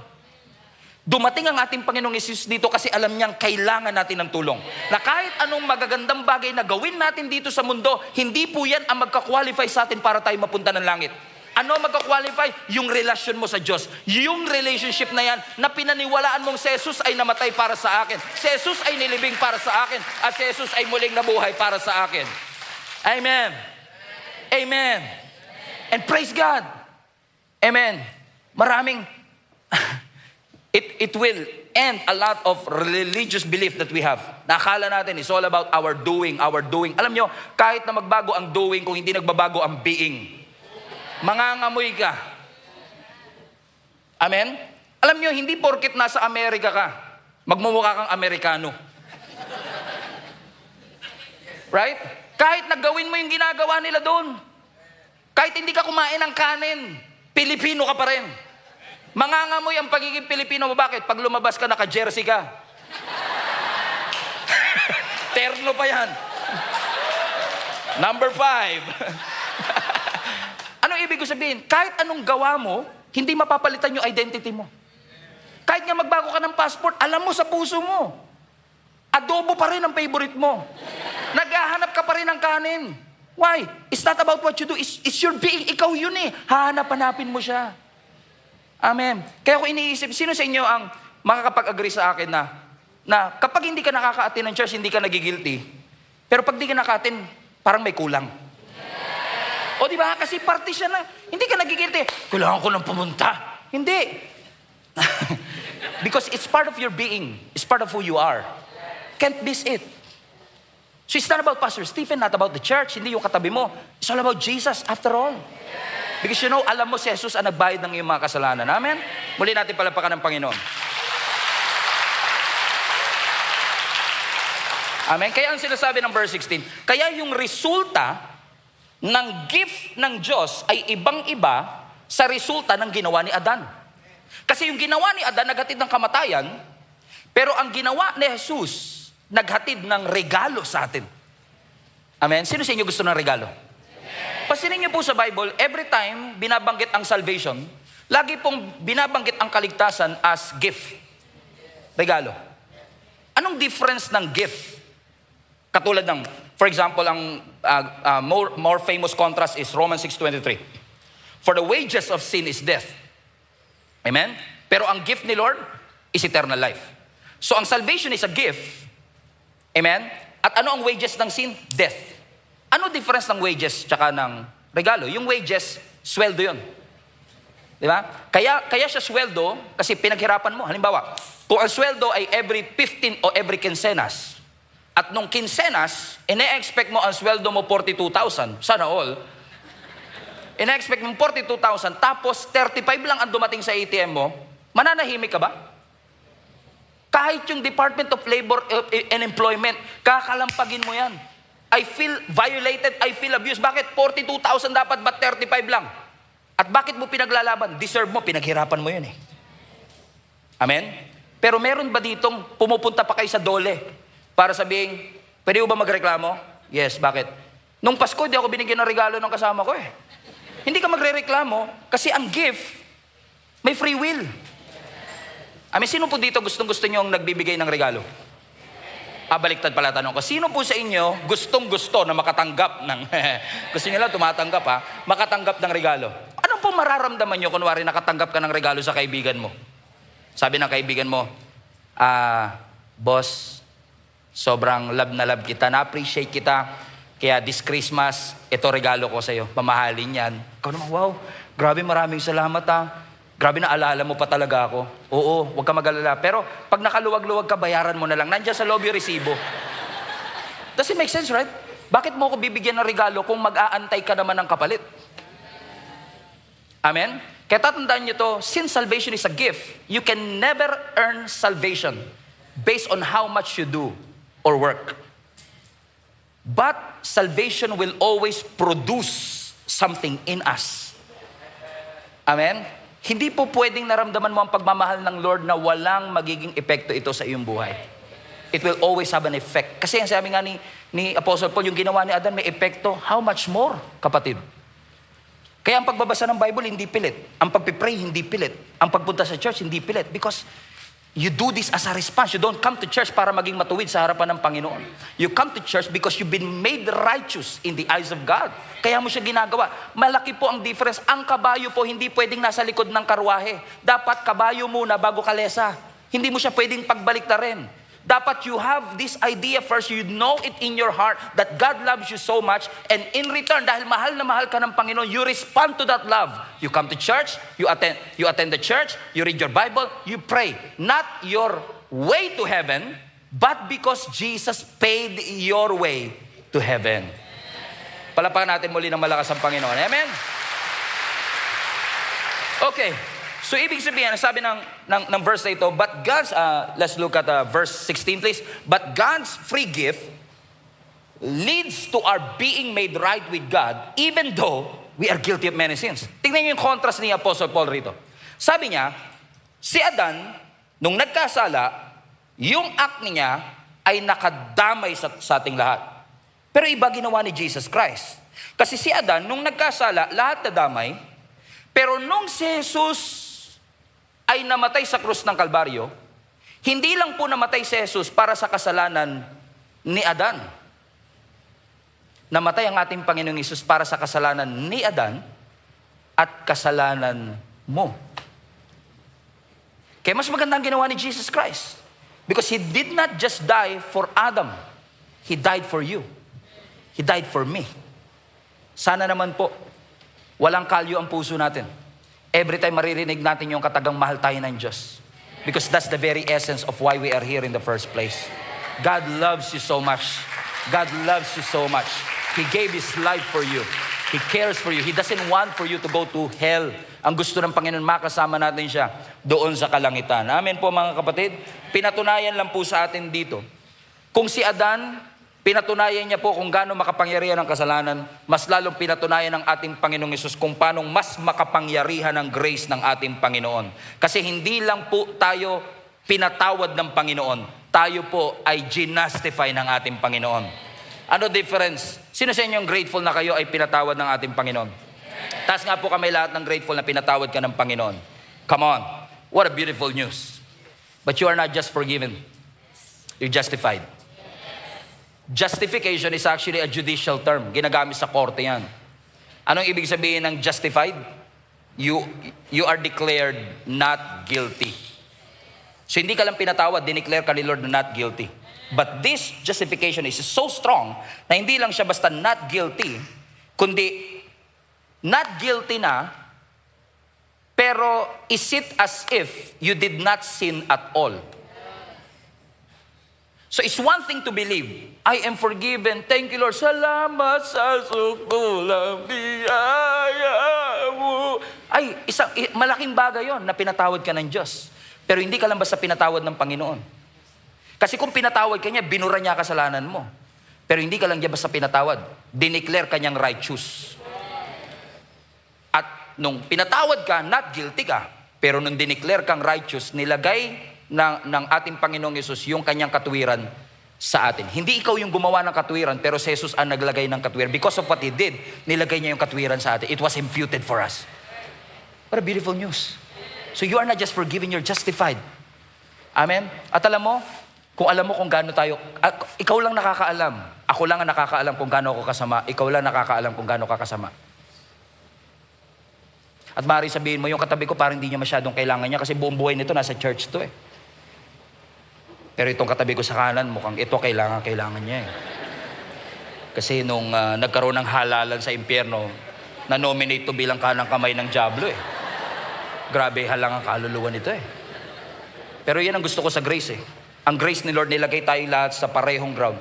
A: Dumating ang ating Panginoong Jesus dito kasi alam niyang kailangan natin ng tulong. Na kahit anong magagandang bagay na gawin natin dito sa mundo, hindi po yan ang magka-qualify sa atin para tayo mapunta ng langit. Ano magka-qualify? Yung relasyon mo sa Diyos. Yung relationship na yan na pinaniwalaan mong si Jesus ay namatay para sa akin. Si Jesus ay nilibing para sa akin. At si Jesus ay muling nabuhay para sa akin. Amen. Amen. And praise God. Amen. Maraming, it will end a lot of religious belief that we have. Nakala natin, it's all about our doing. Alam nyo, kahit na magbago ang doing, kung hindi nagbabago ang being, mangangamoy ka. Amen? Alam nyo, hindi porket nasa Amerika ka, magmumukha kang Amerikano. Right? Kahit nagawin mo yung ginagawa nila doon. Kahit hindi ka kumain ng kanin, Pilipino ka pa rin. Mangangamoy ang pagiging Pilipino mo. Bakit? Pag lumabas ka, naka-jersey ka. Terno pa yan. Number 5. Anong ibig ko sabihin? Kahit anong gawa mo, hindi mapapalitan yung identity mo. Kahit nga magbago ka ng passport, alam mo sa puso mo. Adobo pa rin ang favorite mo. Naghahanap ka pa rin ng kanin. Why? It's not about what you do. It's your being. Ikaw yun eh. Hahanap-hanapin mo siya. Amen. Kaya ko iniisip, sino sa inyo ang makakapag-agree sa akin na kapag hindi ka nakaka-attend ng church, hindi ka nagigilty. Pero pag di ka naka-attend, parang may kulang. O di ba? Kasi parte siya na, hindi ka nagigilty. Kailangan ko lang pumunta. Hindi. Because it's part of your being. It's part of who you are. Can't miss it. So it's not about Pastor Stephen, not about the church, hindi yung katabi mo. It's all about Jesus after all. Because you know, alam mo si Jesus ang nagbayad ng iyong mga kasalanan. Amen? Muli natin palapakan ng Panginoon. Amen? Kaya ang sinasabi ng verse 16, kaya yung resulta ng gift ng Diyos ay ibang-iba sa resulta ng ginawa ni Adan. Kasi yung ginawa ni Adan, naghatid ng kamatayan, pero ang ginawa ni Jesus, naghatid ng regalo sa atin. Amen? Sino sa inyo gusto ng regalo? Pasinin niyo po sa Bible, every time binabanggit ang salvation, lagi pong binabanggit ang kaligtasan as gift. Regalo. Anong difference ng gift? Katulad ng, for example, ang more famous contrast is Romans 6:23. For the wages of sin is death. Amen? Pero ang gift ni Lord is eternal life. So ang salvation is a gift. Amen? At ano ang wages ng sin? Death. Ano difference ng wages tsaka ng regalo? Yung wages, sweldo yun. Di ba? Kaya siya sweldo kasi pinaghirapan mo. Halimbawa, kung ang sweldo ay every 15 o every quincenas, at nung quincenas, ine-expect mo ang sweldo mo 42,000, sana all, ine-expect mo 42,000, tapos 35 lang ang dumating sa ATM mo, mananahimik ka ba? Kahit yung Department of Labor and Employment, kakalampagin mo yan. I feel violated, I feel abused. Bakit? 42,000 dapat, but 35 lang? At bakit mo pinaglalaban? Deserve mo, pinaghirapan mo yun eh. Amen? Pero meron ba ditong pumupunta pa kayo sa dole para sabihin, pwede mo ba magreklamo? Yes, bakit? Nung Pasko, di ako binigyan ng regalo ng kasama ko eh. Hindi ka magre-reklamo kasi ang gift, may free will. Amen, sino po dito gustong-gusto nyo ang nagbibigay ng regalo? Baliktad pala tanong ko. Sino po sa inyo gustong-gusto na makatanggap ng, gusto nyo lang tumatanggap ha, makatanggap ng regalo? Ano po mararamdaman nyo kunwari nakatanggap ka ng regalo sa kaibigan mo? Sabi ng kaibigan mo, boss, sobrang love na love kita, na-appreciate kita, kaya this Christmas, ito regalo ko sa'yo, mamahalin yan. Ikaw naman, wow, grabe maraming salamat ha. Grabe na alala mo pa talaga ako. Oo, huwag ka mag-alala. Pero pag nakaluwag-luwag ka, bayaran mo na lang. Nandiyan sa lobby resibo. Does it make sense, right? Bakit mo ako bibigyan ng regalo kung mag-aantay ka naman ng kapalit? Amen? Kaya tatandaan nyo to, since salvation is a gift, you can never earn salvation based on how much you do or work. But salvation will always produce something in us. Amen? Hindi po pwedeng naramdaman mo ang pagmamahal ng Lord na walang magiging epekto ito sa iyong buhay. It will always have an effect. Kasi ang sabi nga ni Apostle Paul, yung ginawa ni Adan may epekto. How much more, kapatid? Kaya ang pagbabasa ng Bible, hindi pilit. Ang pagpipray, hindi pilit. Ang pagpunta sa church, hindi pilit. Because you do this as a response. You don't come to church para maging matuwid sa harapan ng Panginoon. You come to church because you've been made righteous in the eyes of God. Kaya mo siya ginagawa. Malaki po ang difference. Ang kabayo po, hindi pwedeng nasa likod ng karwahe. Dapat kabayo muna bago kalesa. Hindi mo siya pwedeng pagbaliktarin. Dapat you have this idea first. You know it in your heart that God loves you so much. And in return, dahil mahal na mahal ka ng Panginoon, you respond to that love. You come to church, you attend the church, you read your Bible, you pray. Not your way to heaven, but because Jesus paid your way to heaven. Palapakan natin muli ng malakas ang Panginoon. Amen? Okay. So, ibig sabihin, sabi ng verse na ito, but God's, let's look at verse 16 please. But God's free gift leads to our being made right with God, even though We are guilty of many sins. Tingnan niyo yung contrast ni Apostle Paul rito. Sabi niya, si Adan, nung nagkasala, yung act niya ay nakadamay sa ating lahat. Pero iba ginawa ni Jesus Christ. Kasi si Adan, nung nagkasala, lahat nadamay. Pero nung si Jesus ay namatay sa krus ng Kalbaryo, hindi lang po namatay si Jesus para sa kasalanan ni Adan. Namatay ang ating Panginoong Hesus para sa kasalanan ni Adan at kasalanan mo. Kaya mas maganda ang ginawa ni Jesus Christ. Because He did not just die for Adam. He died for you. He died for me. Sana naman po, walang kalyo ang puso natin. Every time maririnig natin yung katagang mahal tayo ng Diyos. Because that's the very essence of why we are here in the first place. God loves you so much. God loves you so much. He gave His life for you. He cares for you. He doesn't want for you to go to hell. Ang gusto ng Panginoon, makasama natin siya doon sa kalangitan. Amen po mga kapatid. Pinatunayan lang po sa atin dito. Kung si Adan, pinatunayan niya po kung gaano makapangyarihan ang kasalanan, mas lalong pinatunayan ng ating Panginoong Hesus kung paano mas makapangyarihan ang grace ng ating Panginoon. Kasi hindi lang po tayo pinatawad ng Panginoon, tayo po ay ginastify ng ating Panginoon. Ano difference? Sino sa inyo yung grateful na kayo ay pinatawad ng ating Panginoon? Taas nga po kami lahat ng grateful na pinatawad ka ng Panginoon. Come on. What a beautiful news. But you are not just forgiven. You're justified. Justification is actually a judicial term. Ginagamit sa korte yan. Anong ibig sabihin ng justified? You are declared not guilty. So hindi ka lang pinatawad, dineclare ka ni Lord na not guilty. But this justification is so strong na hindi lang siya basta not guilty, kundi not guilty na, pero is it as if you did not sin at all. So it's one thing to believe, I am forgiven, thank you Lord, salamat sa sukulang biyaya mo. Ay, malaking bagay yon na pinatawad ka ng Diyos. Pero hindi ka lang basta pinatawad ng Panginoon. Kasi kung pinatawad ka niya, binura niya kasalanan mo. Pero hindi ka lang niya basta pinatawad. Dineclare ka niyang righteous. At nung pinatawad ka, not guilty ka. Pero nung dineclare kang righteous, nilagay ng ating Panginoong Hesus yung kanyang katuwiran sa atin. Hindi ikaw yung gumawa ng katuwiran, pero si Jesus ang naglagay ng katuwiran. Because of what He did, nilagay niya yung katuwiran sa atin. It was imputed for us. What a beautiful news. So you are not just forgiven, you're justified. Amen? At alam mo kung gaano tayo, ikaw lang nakakaalam. Ako lang ang nakakaalam kung gaano ako kasama. Ikaw lang nakakaalam kung gaano ka kasama. At maaari sabihin mo, yung katabi ko parang hindi niya masyadong kailangan niya kasi buong buhay nito nasa church to eh. Pero itong katabi ko sa kanan, mukhang ito kailangan niya eh. Kasi nung nagkaroon ng halalan sa impyerno, na-nominate to bilang kanang kamay ng dyablo eh. Grabe halang ang kaluluwa nito eh. Pero yan ang gusto ko sa grace eh. Ang grace ni Lord, nilagay tayo lahat sa parehong ground.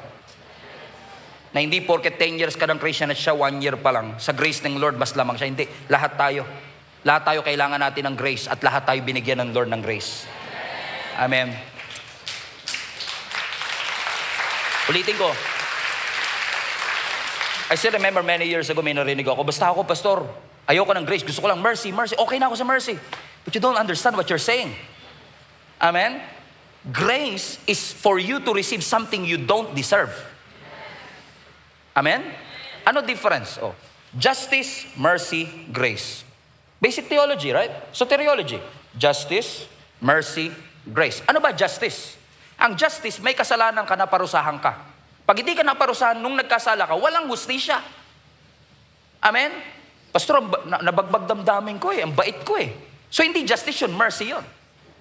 A: Na hindi porket 10 years ka ng Christian at siya 1 year pa lang. Sa grace ng Lord, mas lamang siya. Hindi, lahat tayo. Lahat tayo kailangan natin ng grace at lahat tayo binigyan ng Lord ng grace. Amen. Ulitin ko. I still remember many years ago, may narinig ako, basta ako, pastor, ayoko ng grace, gusto ko lang mercy, mercy. Okay na ako sa mercy. But you don't understand what you're saying. Amen? Grace is for you to receive something you don't deserve. Amen? Ano difference? Oh, justice, mercy, grace. Basic theology, right? Soteriology. Justice, mercy, grace. Ano ba justice? Ang justice, may kasalanan ka na parusahan ka. Pag hindi ka naparusahan nung nagkasala ka, walang hustisya. Amen? Pastor, nabagbag damdamin ko eh. Ang bait ko eh. So hindi justice yun, mercy yun.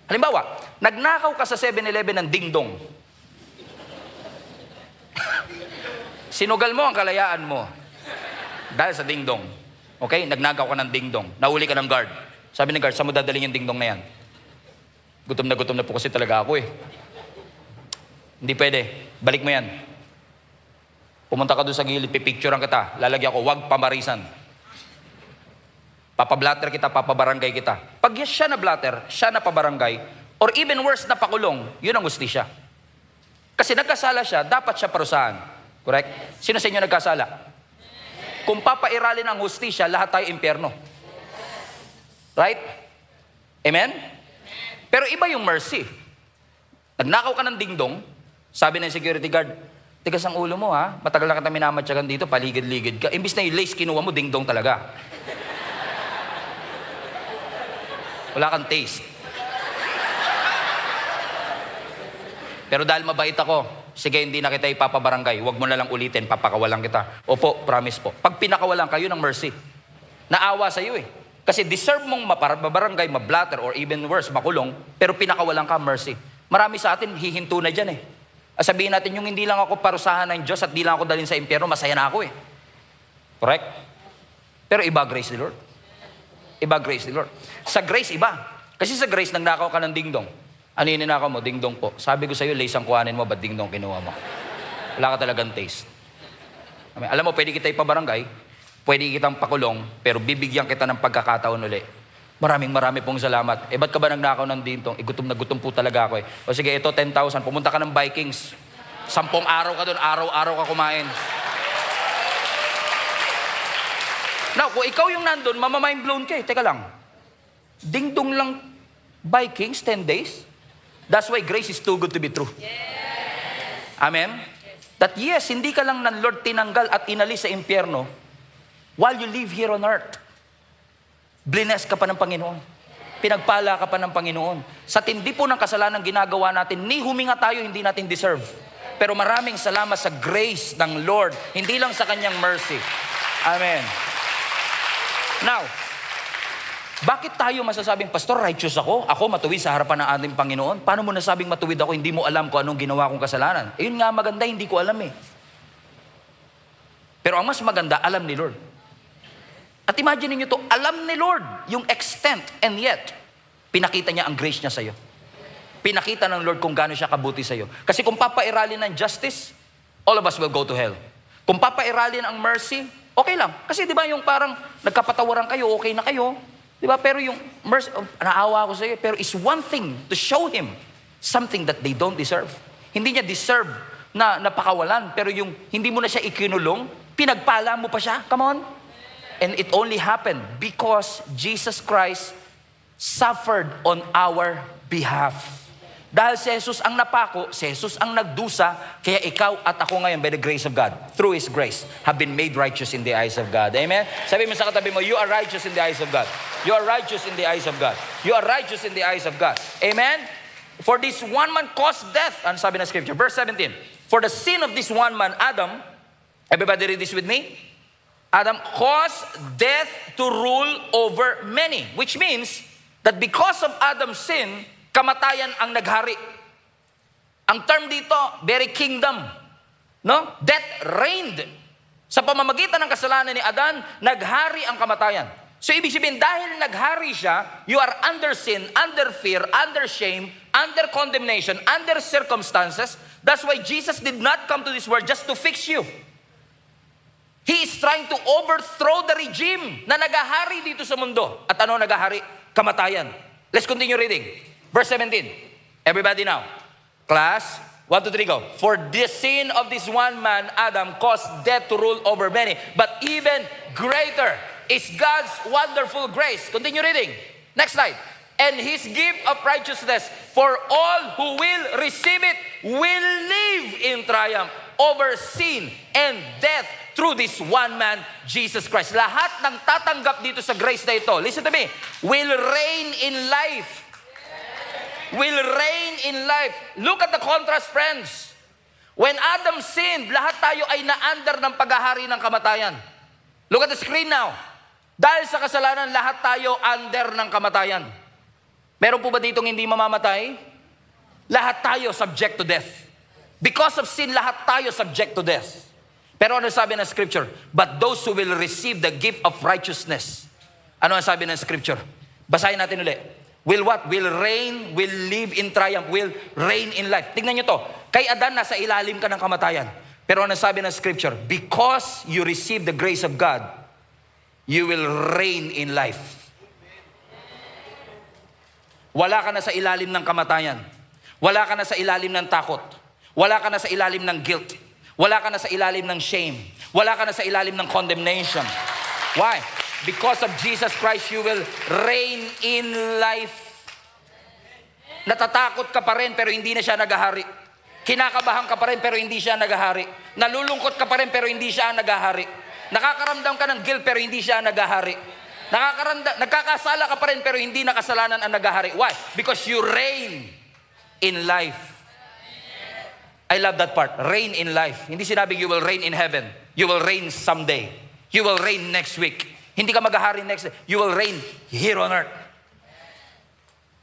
A: Halimbawa, nagnakaw ka sa 7-Eleven ng dingdong. Sinugal mo ang kalayaan mo dahil sa dingdong. Okay? Nagnakaw ka ng dingdong. Nahuli ka ng guard. Sabi ng guard, saan mo dadaling yung dingdong na yan? Gutom na po kasi talaga ako eh. Hindi pwede. Balik mo yan. Pumunta ka doon sa gilid, pipicturean kita. Lalagyan ko, wag pamarisan. Papablatter kita, papabarangay kita. Pag siya na blatter, siya na pabarangay, or even worse na pakulong, yun ang hustisya. Kasi nagkasala siya, dapat siya parusahan. Correct? Sino sa inyo nagkasala? Kung papairalin ang hustisya, lahat tayo impyerno. Right? Amen? Pero iba yung mercy. Nagnakaw ka ng dingdong, sabi ng security guard, tigas ang ulo mo ha, matagal na kita minamatyagan dito, paligid-ligid ka. Imbis na yung lace kinuha mo, dingdong talaga. Wala kang taste. Pero dahil mabait ako, sige, hindi na kita ipapabarangay, huwag mo na lang ulitin, papakawalan kita. Opo, promise po. Pag pinakawalan kayo ng mercy, naawa sa iyo eh. Kasi deserve mong mabarangay, mablatter, or even worse, makulong, pero pinakawalan ka, mercy. Marami sa atin, hihinto na dyan eh. Sabihin natin, yung hindi lang ako parusahan ng Diyos at di lang ako dalhin sa impyerno, masaya na ako eh. Correct? Pero iba grace ni Lord. Iba grace ni Lord. Sa grace, iba. Kasi sa grace, nagnakaw ka ng dingdong. Ano yung ninakaw mo? Dingdong po. Sabi ko sa'yo, lace ang kuhanin mo, ba't dingdong kinuha mo? Wala ka talagang taste. Alam mo, pwede kita ipabarangay, pwede kitang pakulong, pero bibigyan kita ng pagkakataon uli. Marami pong salamat. Ba't ka ba nagnakaw ng dingdong? Gutom na gutom po talaga ako eh. O sige, ito 10,000. Pumunta ka ng Vikings. 10 araw ka doon, araw-araw ka kumain. Now, kung ikaw yung nandun, mamamind blown ka eh. Teka lang. Dingdong lang Vikings, 10 days? That's why grace is too good to be true. Yes. Amen? Yes. That yes, hindi ka lang ng Lord tinanggal at inalis sa impyerno while you live here on earth. Blessed ka pa ng Panginoon. Pinagpala ka pa ng Panginoon. Sa tindi po ng kasalanan ginagawa natin, ni huminga tayo, hindi natin deserve. Pero maraming salamat sa grace ng Lord, hindi lang sa kanyang mercy. Amen. Now, bakit tayo masasabing, Pastor, righteous ako? Ako matuwid sa harapan ng ating Panginoon? Paano mo nasabing matuwid ako? Hindi mo alam kung anong ginawa kong kasalanan. Yun nga maganda, hindi ko alam eh. Pero ang mas maganda, alam ni Lord. At imagine niyo to, alam ni Lord yung extent, and yet, pinakita niya ang grace niya sa'yo. Pinakita ng Lord kung gaano siya kabuti sa'yo. Kasi kung papairalin ng justice, all of us will go to hell. Kung papairalin ang mercy, okay lang. Kasi di ba yung parang nagkapatawaran kayo, okay na kayo. Di ba? Pero yung mercy, naawa ako sa'yo, pero is one thing to show Him something that they don't deserve. Hindi niya deserve na napakawalan, pero yung hindi mo na siya ikinulong, pinagpala mo pa siya. Come on. And it only happened because Jesus Christ suffered on our behalf. Dahil si Jesus ang napako, si Jesus ang nagdusa, kaya ikaw at ako ngayon by the grace of God, through His grace, have been made righteous in the eyes of God. Amen? Sabi mo sa katabi mo, you are righteous in the eyes of God. You are righteous in the eyes of God. You are righteous in the eyes of God. Amen? For this one man caused death. Ano sabi ng scripture? Verse 17. For the sin of this one man, Adam, everybody read this with me? Adam caused death to rule over many. Which means that because of Adam's sin, kamatayan ang naghari. Ang term dito, very kingdom. No? Death reigned. Sa pamamagitan ng kasalanan ni Adan, naghari ang kamatayan. So ibig sabihin, dahil naghari siya, you are under sin, under fear, under shame, under condemnation, under circumstances. That's why Jesus did not come to this world just to fix you. He is trying to overthrow the regime na nagahari dito sa mundo. At ano nagahari? Kamatayan. Let's continue reading. Verse 17. Everybody now. Class, 1, 2, 3, go. For the sin of this one man, Adam, caused death to rule over many. But even greater is God's wonderful grace. Continue reading. Next slide. And His gift of righteousness for all who will receive it will live in triumph over sin and death through this one man, Jesus Christ. Lahat ng tatanggap dito sa grace na ito, listen to me, will reign in life. Will reign in life. Look at the contrast, friends. When Adam sinned, lahat tayo ay na-under ng paghahari ng kamatayan. Look at the screen now. Dahil sa kasalanan, lahat tayo under ng kamatayan. Meron po ba ditong hindi mamamatay? Lahat tayo subject to death. Because of sin, lahat tayo subject to death. Pero ano sabi ng scripture? But those who will receive the gift of righteousness. Ano ang sabi ng scripture? Basahin natin ulit. Will what? Will reign, will live in triumph, will reign in life. Tingnan nyo to. Kay Adan, nasa ilalim ka ng kamatayan. Pero ano sabi ng scripture? Because you receive the grace of God, you will reign in life. Wala ka na sa ilalim ng kamatayan. Wala ka na sa ilalim ng takot. Wala ka na sa ilalim ng guilt. Wala ka na sa ilalim ng shame. Wala ka na sa ilalim ng condemnation. Why? Because of Jesus Christ, you will reign in life. Natatakot ka pa rin pero hindi na siya naghahari. Kinakabahan ka pa rin pero hindi siya naghahari. Nalulungkot ka pa rin pero hindi siya naghahari. Nakakaramdam ka ng guilt pero hindi siya naghahari. Nagkakasala ka pa rin pero hindi na kasalanan ang naghahari. Why? Because you reign in life. I love that part. Reign in life. Hindi sinabing you will reign in heaven. You will reign someday. You will reign next week. Hindi ka maghahari next day. You will reign here on earth.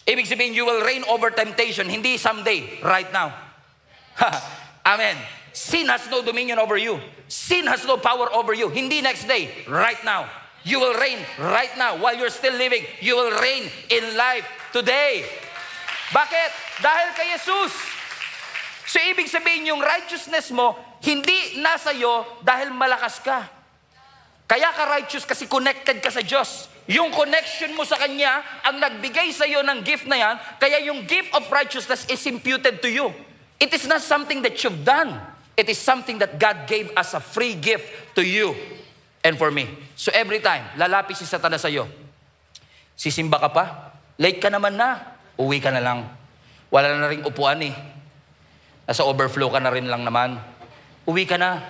A: Ibig sabihin, you will reign over temptation. Hindi someday, right now. Amen. Sin has no dominion over you. Sin has no power over you. Hindi next day, right now. You will reign right now. While you're still living, you will reign in life today. Bakit? Dahil kay Jesus. So, ibig sabihin yung righteousness mo, hindi nasa iyo dahil malakas ka. Kaya ka righteous kasi connected ka sa Diyos. Yung connection mo sa Kanya, ang nagbigay sa iyo ng gift na yan, kaya yung gift of righteousness is imputed to you. It is not something that you've done. It is something that God gave as a free gift to you and for me. So every time, lalapit si Satanas sa iyo, sisimba ka pa, late ka naman na, uwi ka na lang. Wala na ring upuan eh. Nasa overflow ka na rin lang naman. Uwi ka na.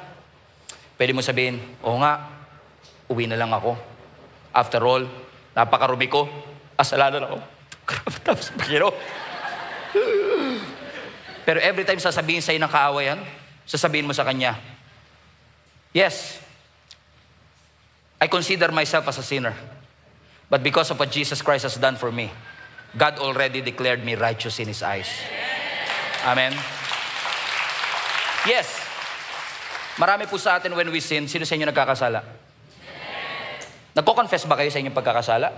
A: Pwede mo sabihin, oo nga, uwi na lang ako. After all, napakarumi ko. Kasalanan ako. Pero every time sasabihin sa'yo ng kaawayan, sasabihin mo sa kanya, yes, I consider myself as a sinner. But because of what Jesus Christ has done for me, God already declared me righteous in His eyes. Amen. Yes. Marami po sa atin when we sin, sino sa inyo nagkakasala? Nagko-confess ba kayo sa inyong pagkakasala?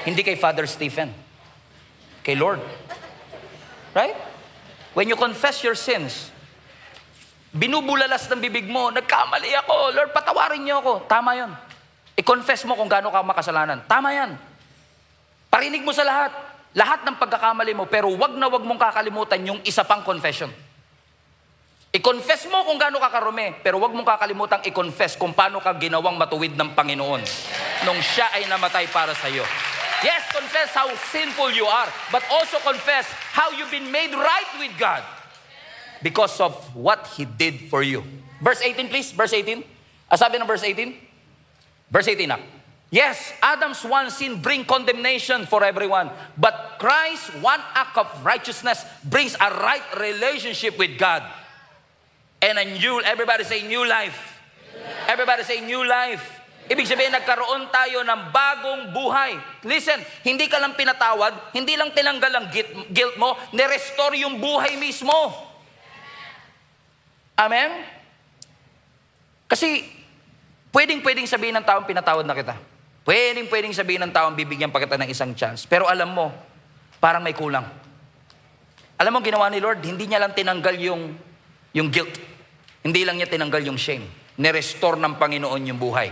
A: Hindi kay Father Stephen. Kay Lord. Right? When you confess your sins, binubulalas ng bibig mo, nagkamali ako, Lord, patawarin niyo ako. Tama yun. I-confess mo kung gaano ka makasalanan. Tama yan. Parinig mo sa lahat. Lahat ng pagkakamali mo, pero wag na wag mong kakalimutan yung isa pang confession. I-confess mo kung gaano ka karumi, pero wag mong kakalimutan i-confess kung paano ka ginawang matuwid ng Panginoon nung siya ay namatay para sa iyo. Yes, confess how sinful you are, but also confess how you've been made right with God because of what He did for you. Verse 18 please, verse 18. Sabi ng verse 18? Verse 18 na. Yes, Adam's one sin bring condemnation for everyone, but Christ's one act of righteousness brings a right relationship with God. And a new, everybody say new life. Everybody say new life. Ibig sabihin, nagkaroon tayo ng bagong buhay. Listen, hindi ka lang pinatawad, hindi lang tinanggal ang guilt mo, nirestore yung buhay mismo. Amen? Kasi, pwedeng sabihin ng taong pinatawad na kita. Pwedeng sabihin ng taong bibigyan pa kita ng isang chance. Pero alam mo, parang may kulang. Alam mo, ginawa ni Lord, hindi niya lang tinanggal yung guilt. Hindi lang niya tinanggal yung shame. Nirestore ng Panginoon yung buhay.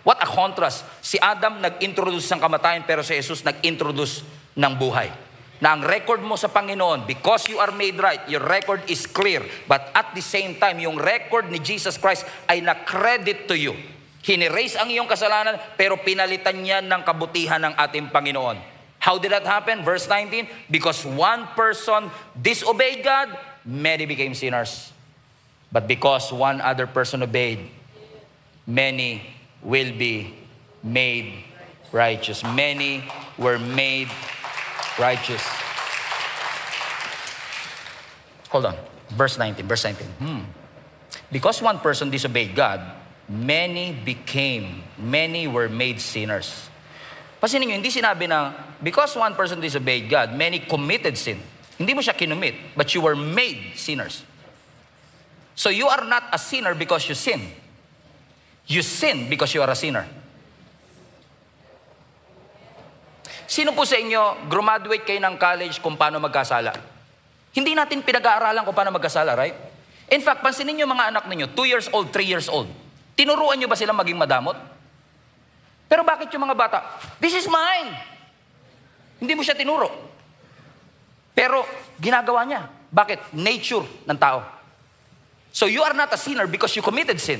A: What a contrast. Si Adam nag-introduce ng kamatayan, pero si Jesus nag-introduce ng buhay. Na ang record mo sa Panginoon, because you are made right, your record is clear. But at the same time, yung record ni Jesus Christ ay na-credit to you. Hinirace ang iyong kasalanan, pero pinalitan niya ng kabutihan ng ating Panginoon. How did that happen? Verse 19, because one person disobeyed God, many became sinners. But because one other person obeyed, many will be made righteous. Many were made righteous. Hold on. Verse 19. Because one person disobeyed God, many were made sinners. Pansinin nyo, hindi sinabi na, because one person disobeyed God, many committed sin. Hindi mo siya kinumit, but you were made sinners. So you are not a sinner because you sin. You sin because you are a sinner. Sino po sa inyo, graduate kayo ng college kung paano magkasala? Hindi natin pinag-aaralan kung paano magkasala, right? In fact, pansinin nyo mga anak ninyo, 2 years old, 3 years old. Tinuruan nyo ba silang maging madamot? Pero bakit yung mga bata, this is mine. Hindi mo siya tinuro. Pero ginagawa niya. Bakit? Nature ng tao. So you are not a sinner because you committed sin.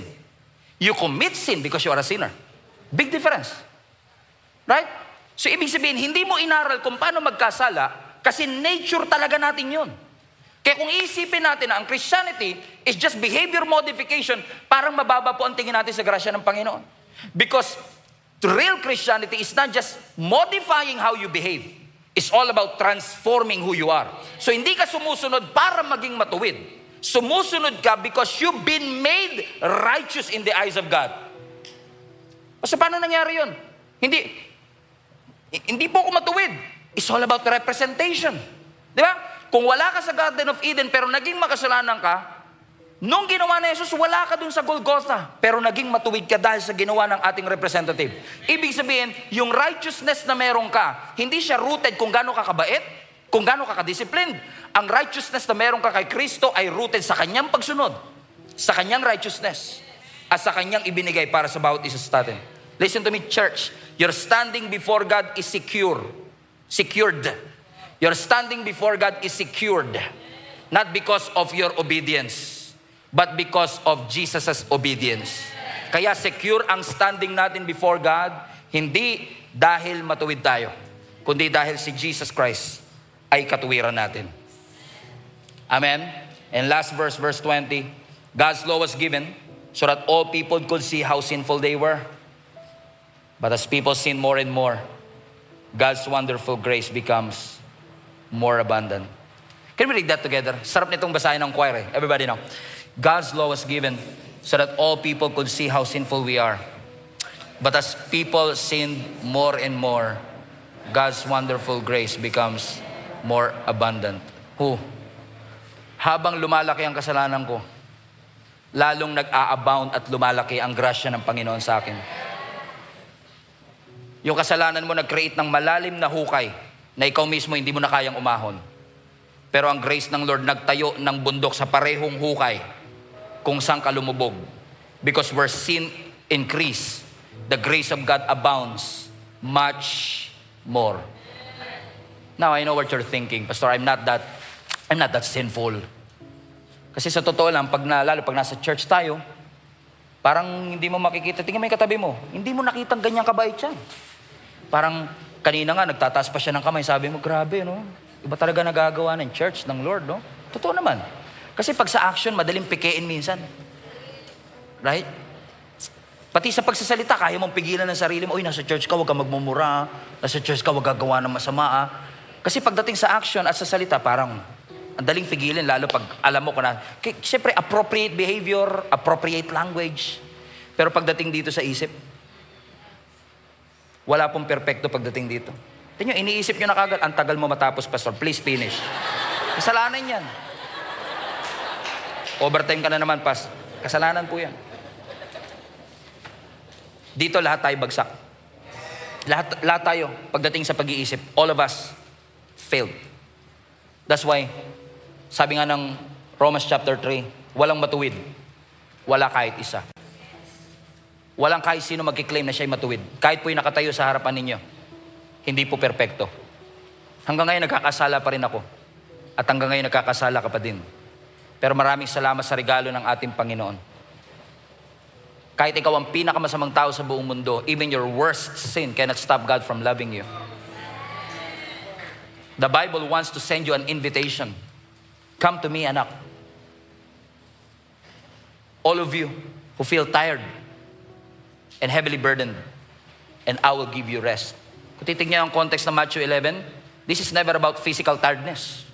A: You commit sin because you are a sinner. Big difference. Right? So ibig sabihin, hindi mo inaral kung paano magkasala kasi nature talaga natin yun. Kaya kung iisipin natin na ang Christianity is just behavior modification, parang mababa po ang tingin natin sa grasya ng Panginoon. Because real Christianity is not just modifying how you behave. It's all about transforming who you are. So hindi ka sumusunod para maging matuwid. Sumusunod ka because you've been made righteous in the eyes of God. So paano nangyari yun? Hindi po ako matuwid. It's all about representation. Di ba? Kung wala ka sa Garden of Eden pero naging makasalanan ka, nung ginawa na Jesus, wala ka dun sa Golgotha. Pero naging matuwid ka dahil sa ginawa ng ating representative. Ibig sabihin, yung righteousness na meron ka, hindi siya rooted kung gaano ka kabait, kung gaano ka kadisciplined. Ang righteousness na meron ka kay Kristo ay rooted sa kanyang pagsunod, sa kanyang righteousness, at sa kanyang ibinigay para sa bawat isa sa atin. Listen to me, church. Your standing before God is secure. Secured. Your standing before God is secured. Not because of your obedience, but because of Jesus' obedience. Kaya secure ang standing natin before God, hindi dahil matuwid tayo, kundi dahil si Jesus Christ ay katuwiran natin. Amen? And last verse, verse 20, God's law was given so that all people could see how sinful they were. But as people sin more and more, God's wonderful grace becomes more abundant. Can we read that together? Sarap nitong basahin ng choir eh. Everybody now. God's law was given so that all people could see how sinful we are. But as people sin more and more, God's wonderful grace becomes more abundant. Habang lumalaki ang kasalanan ko, lalong nag-a-abound at lumalaki ang grasya ng Panginoon sa akin. Yung kasalanan mo nag-create ng malalim na hukay na ikaw mismo hindi mo na kayang umahon. Pero ang grace ng Lord nagtayo ng bundok sa parehong hukay kung saan ka lumubog. Because where sin increase, the grace of God abounds much more. Now I know what you're thinking, Pastor, I'm not that sinful. Kasi sa totoo lang, lalo pag nasa church tayo, parang hindi mo makikita, tingnan mo yung katabi mo, hindi mo nakitang ganyang kabait siya. Parang kanina nga, nagtataas pa siya ng kamay, sabi mo, grabe, no? Iba talaga nagagawa ng church, ng Lord, no? Totoo naman. Kasi pag sa action, madaling pikein minsan. Right? Pati sa pagsasalita, kaya mong pigilan ng sarili mo, uy, nasa church ka, huwag ka magmumura, nasa church ka, huwag gagawa ng masama, ah. Kasi pagdating sa action at sa salita, parang ang daling pigilin, lalo pag alam mo ko na, siyempre, appropriate behavior, appropriate language. Pero pagdating dito sa isip, wala pong perpekto pagdating dito. Tingnan nyo, iniisip nyo na kagad, ang tagal mo matapos, Pastor, please finish. Kasalanan yan. Overtime ka na naman, Pas. Kasalanan po yan. Dito lahat tayo bagsak. Lahat tayo, pagdating sa pag-iisip, all of us failed. That's why, sabi nga ng Romans chapter 3, walang matuwid. Wala kahit isa. Walang kahit sino magkiklaim na siya'y matuwid. Kahit po'y nakatayo sa harapan ninyo, hindi po perpekto. Hanggang ngayon nagkakasala pa rin ako. At hanggang ngayon nagkakasala ka pa din. Pero maraming salamat sa regalo ng ating Panginoon. Kahit ikaw ang pinakamasamang tao sa buong mundo, even your worst sin cannot stop God from loving you. The Bible wants to send you an invitation. Come to me, anak. All of you who feel tired and heavily burdened, and I will give you rest. Kung titignan ang context ng Matthew 11, this is never about physical tiredness.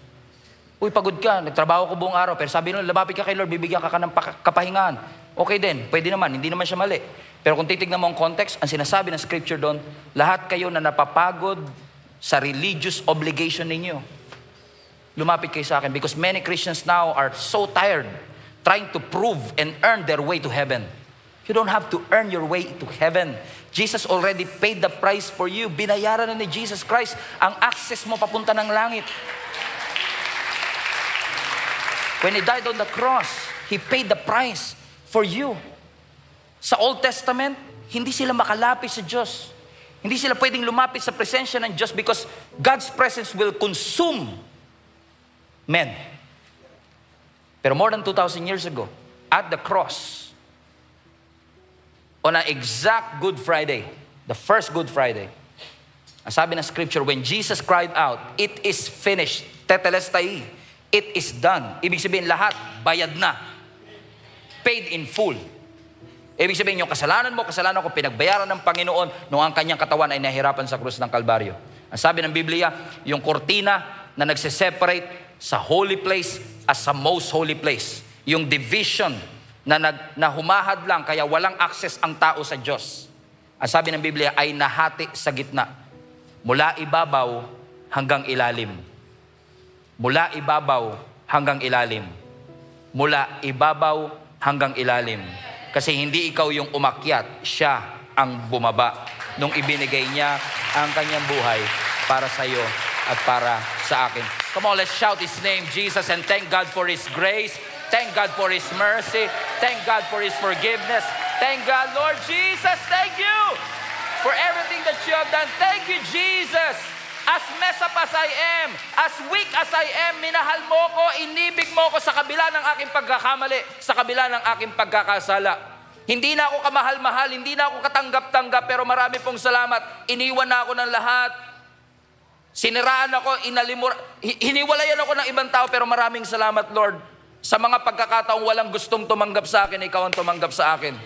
A: Uy, pagod ka, nagtrabaho ko buong araw, pero sabi nung, lumapit ka kay Lord, bibigyan ka ng kapahingaan. Okay din, pwede naman, hindi naman siya mali. Pero kung titignan mo ang context, ang sinasabi ng scripture doon, lahat kayo na napapagod sa religious obligation ninyo, lumapit kayo sa akin because many Christians now are so tired trying to prove and earn their way to heaven. You don't have to earn your way to heaven. Jesus already paid the price for you. Binayaran na ni Jesus Christ ang access mo papunta ng langit. When He died on the cross, He paid the price for you. Sa Old Testament, hindi sila makalapit sa Diyos. Hindi sila pwedeng lumapit sa presensya ng Diyos because God's presence will consume men. Pero more than 2,000 years ago, at the cross, on an exact Good Friday, the first Good Friday, ang sabi ng scripture, when Jesus cried out, "It is finished," tetelestai, it is done. Ibig sabihin lahat, bayad na. Paid in full. Ibig sabihin yung kasalanan mo, kasalanan ko, pinagbayaran ng Panginoon nung ang kanyang katawan ay nahirapan sa krus ng Kalbaryo. Ang sabi ng Biblia, yung kortina na nagse-separate sa holy place as sa most holy place. Yung division na humahad lang kaya walang access ang tao sa Diyos. Ang sabi ng Biblia ay nahati sa gitna. Mula ibabaw hanggang ilalim. Mula ibabaw hanggang ilalim. Mula ibabaw hanggang ilalim. Kasi hindi ikaw yung umakyat, siya ang bumaba nung ibinigay niya ang kanyang buhay para sa iyo at para sa akin. Come on, let's shout His name, Jesus, and thank God for His grace. Thank God for His mercy. Thank God for His forgiveness. Thank God, Lord Jesus, thank you for everything that you have done. Thank you, Jesus. As messed up as I am, as weak as I am, minahal mo ko, inibig mo ko sa kabila ng aking pagkakamali, sa kabila ng aking pagkakasala. Hindi na ako kamahal-mahal, hindi na ako katanggap-tanggap, pero marami pong salamat. Iniwan na ako ng lahat. Siniraan ako, hiniwalayan ako ng ibang tao, pero maraming salamat, Lord. Sa mga pagkakataong walang gustong tumanggap sa akin, ikaw ang tumanggap sa akin.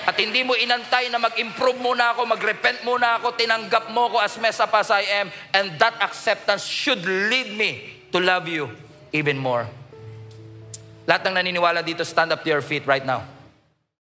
A: At hindi mo inantay na mag-improve muna ako, mag-repent muna ako, tinanggap mo ko as messed up as I am, and that acceptance should lead me to love you even more. Lahat ng naniniwala dito, stand up to your feet right now.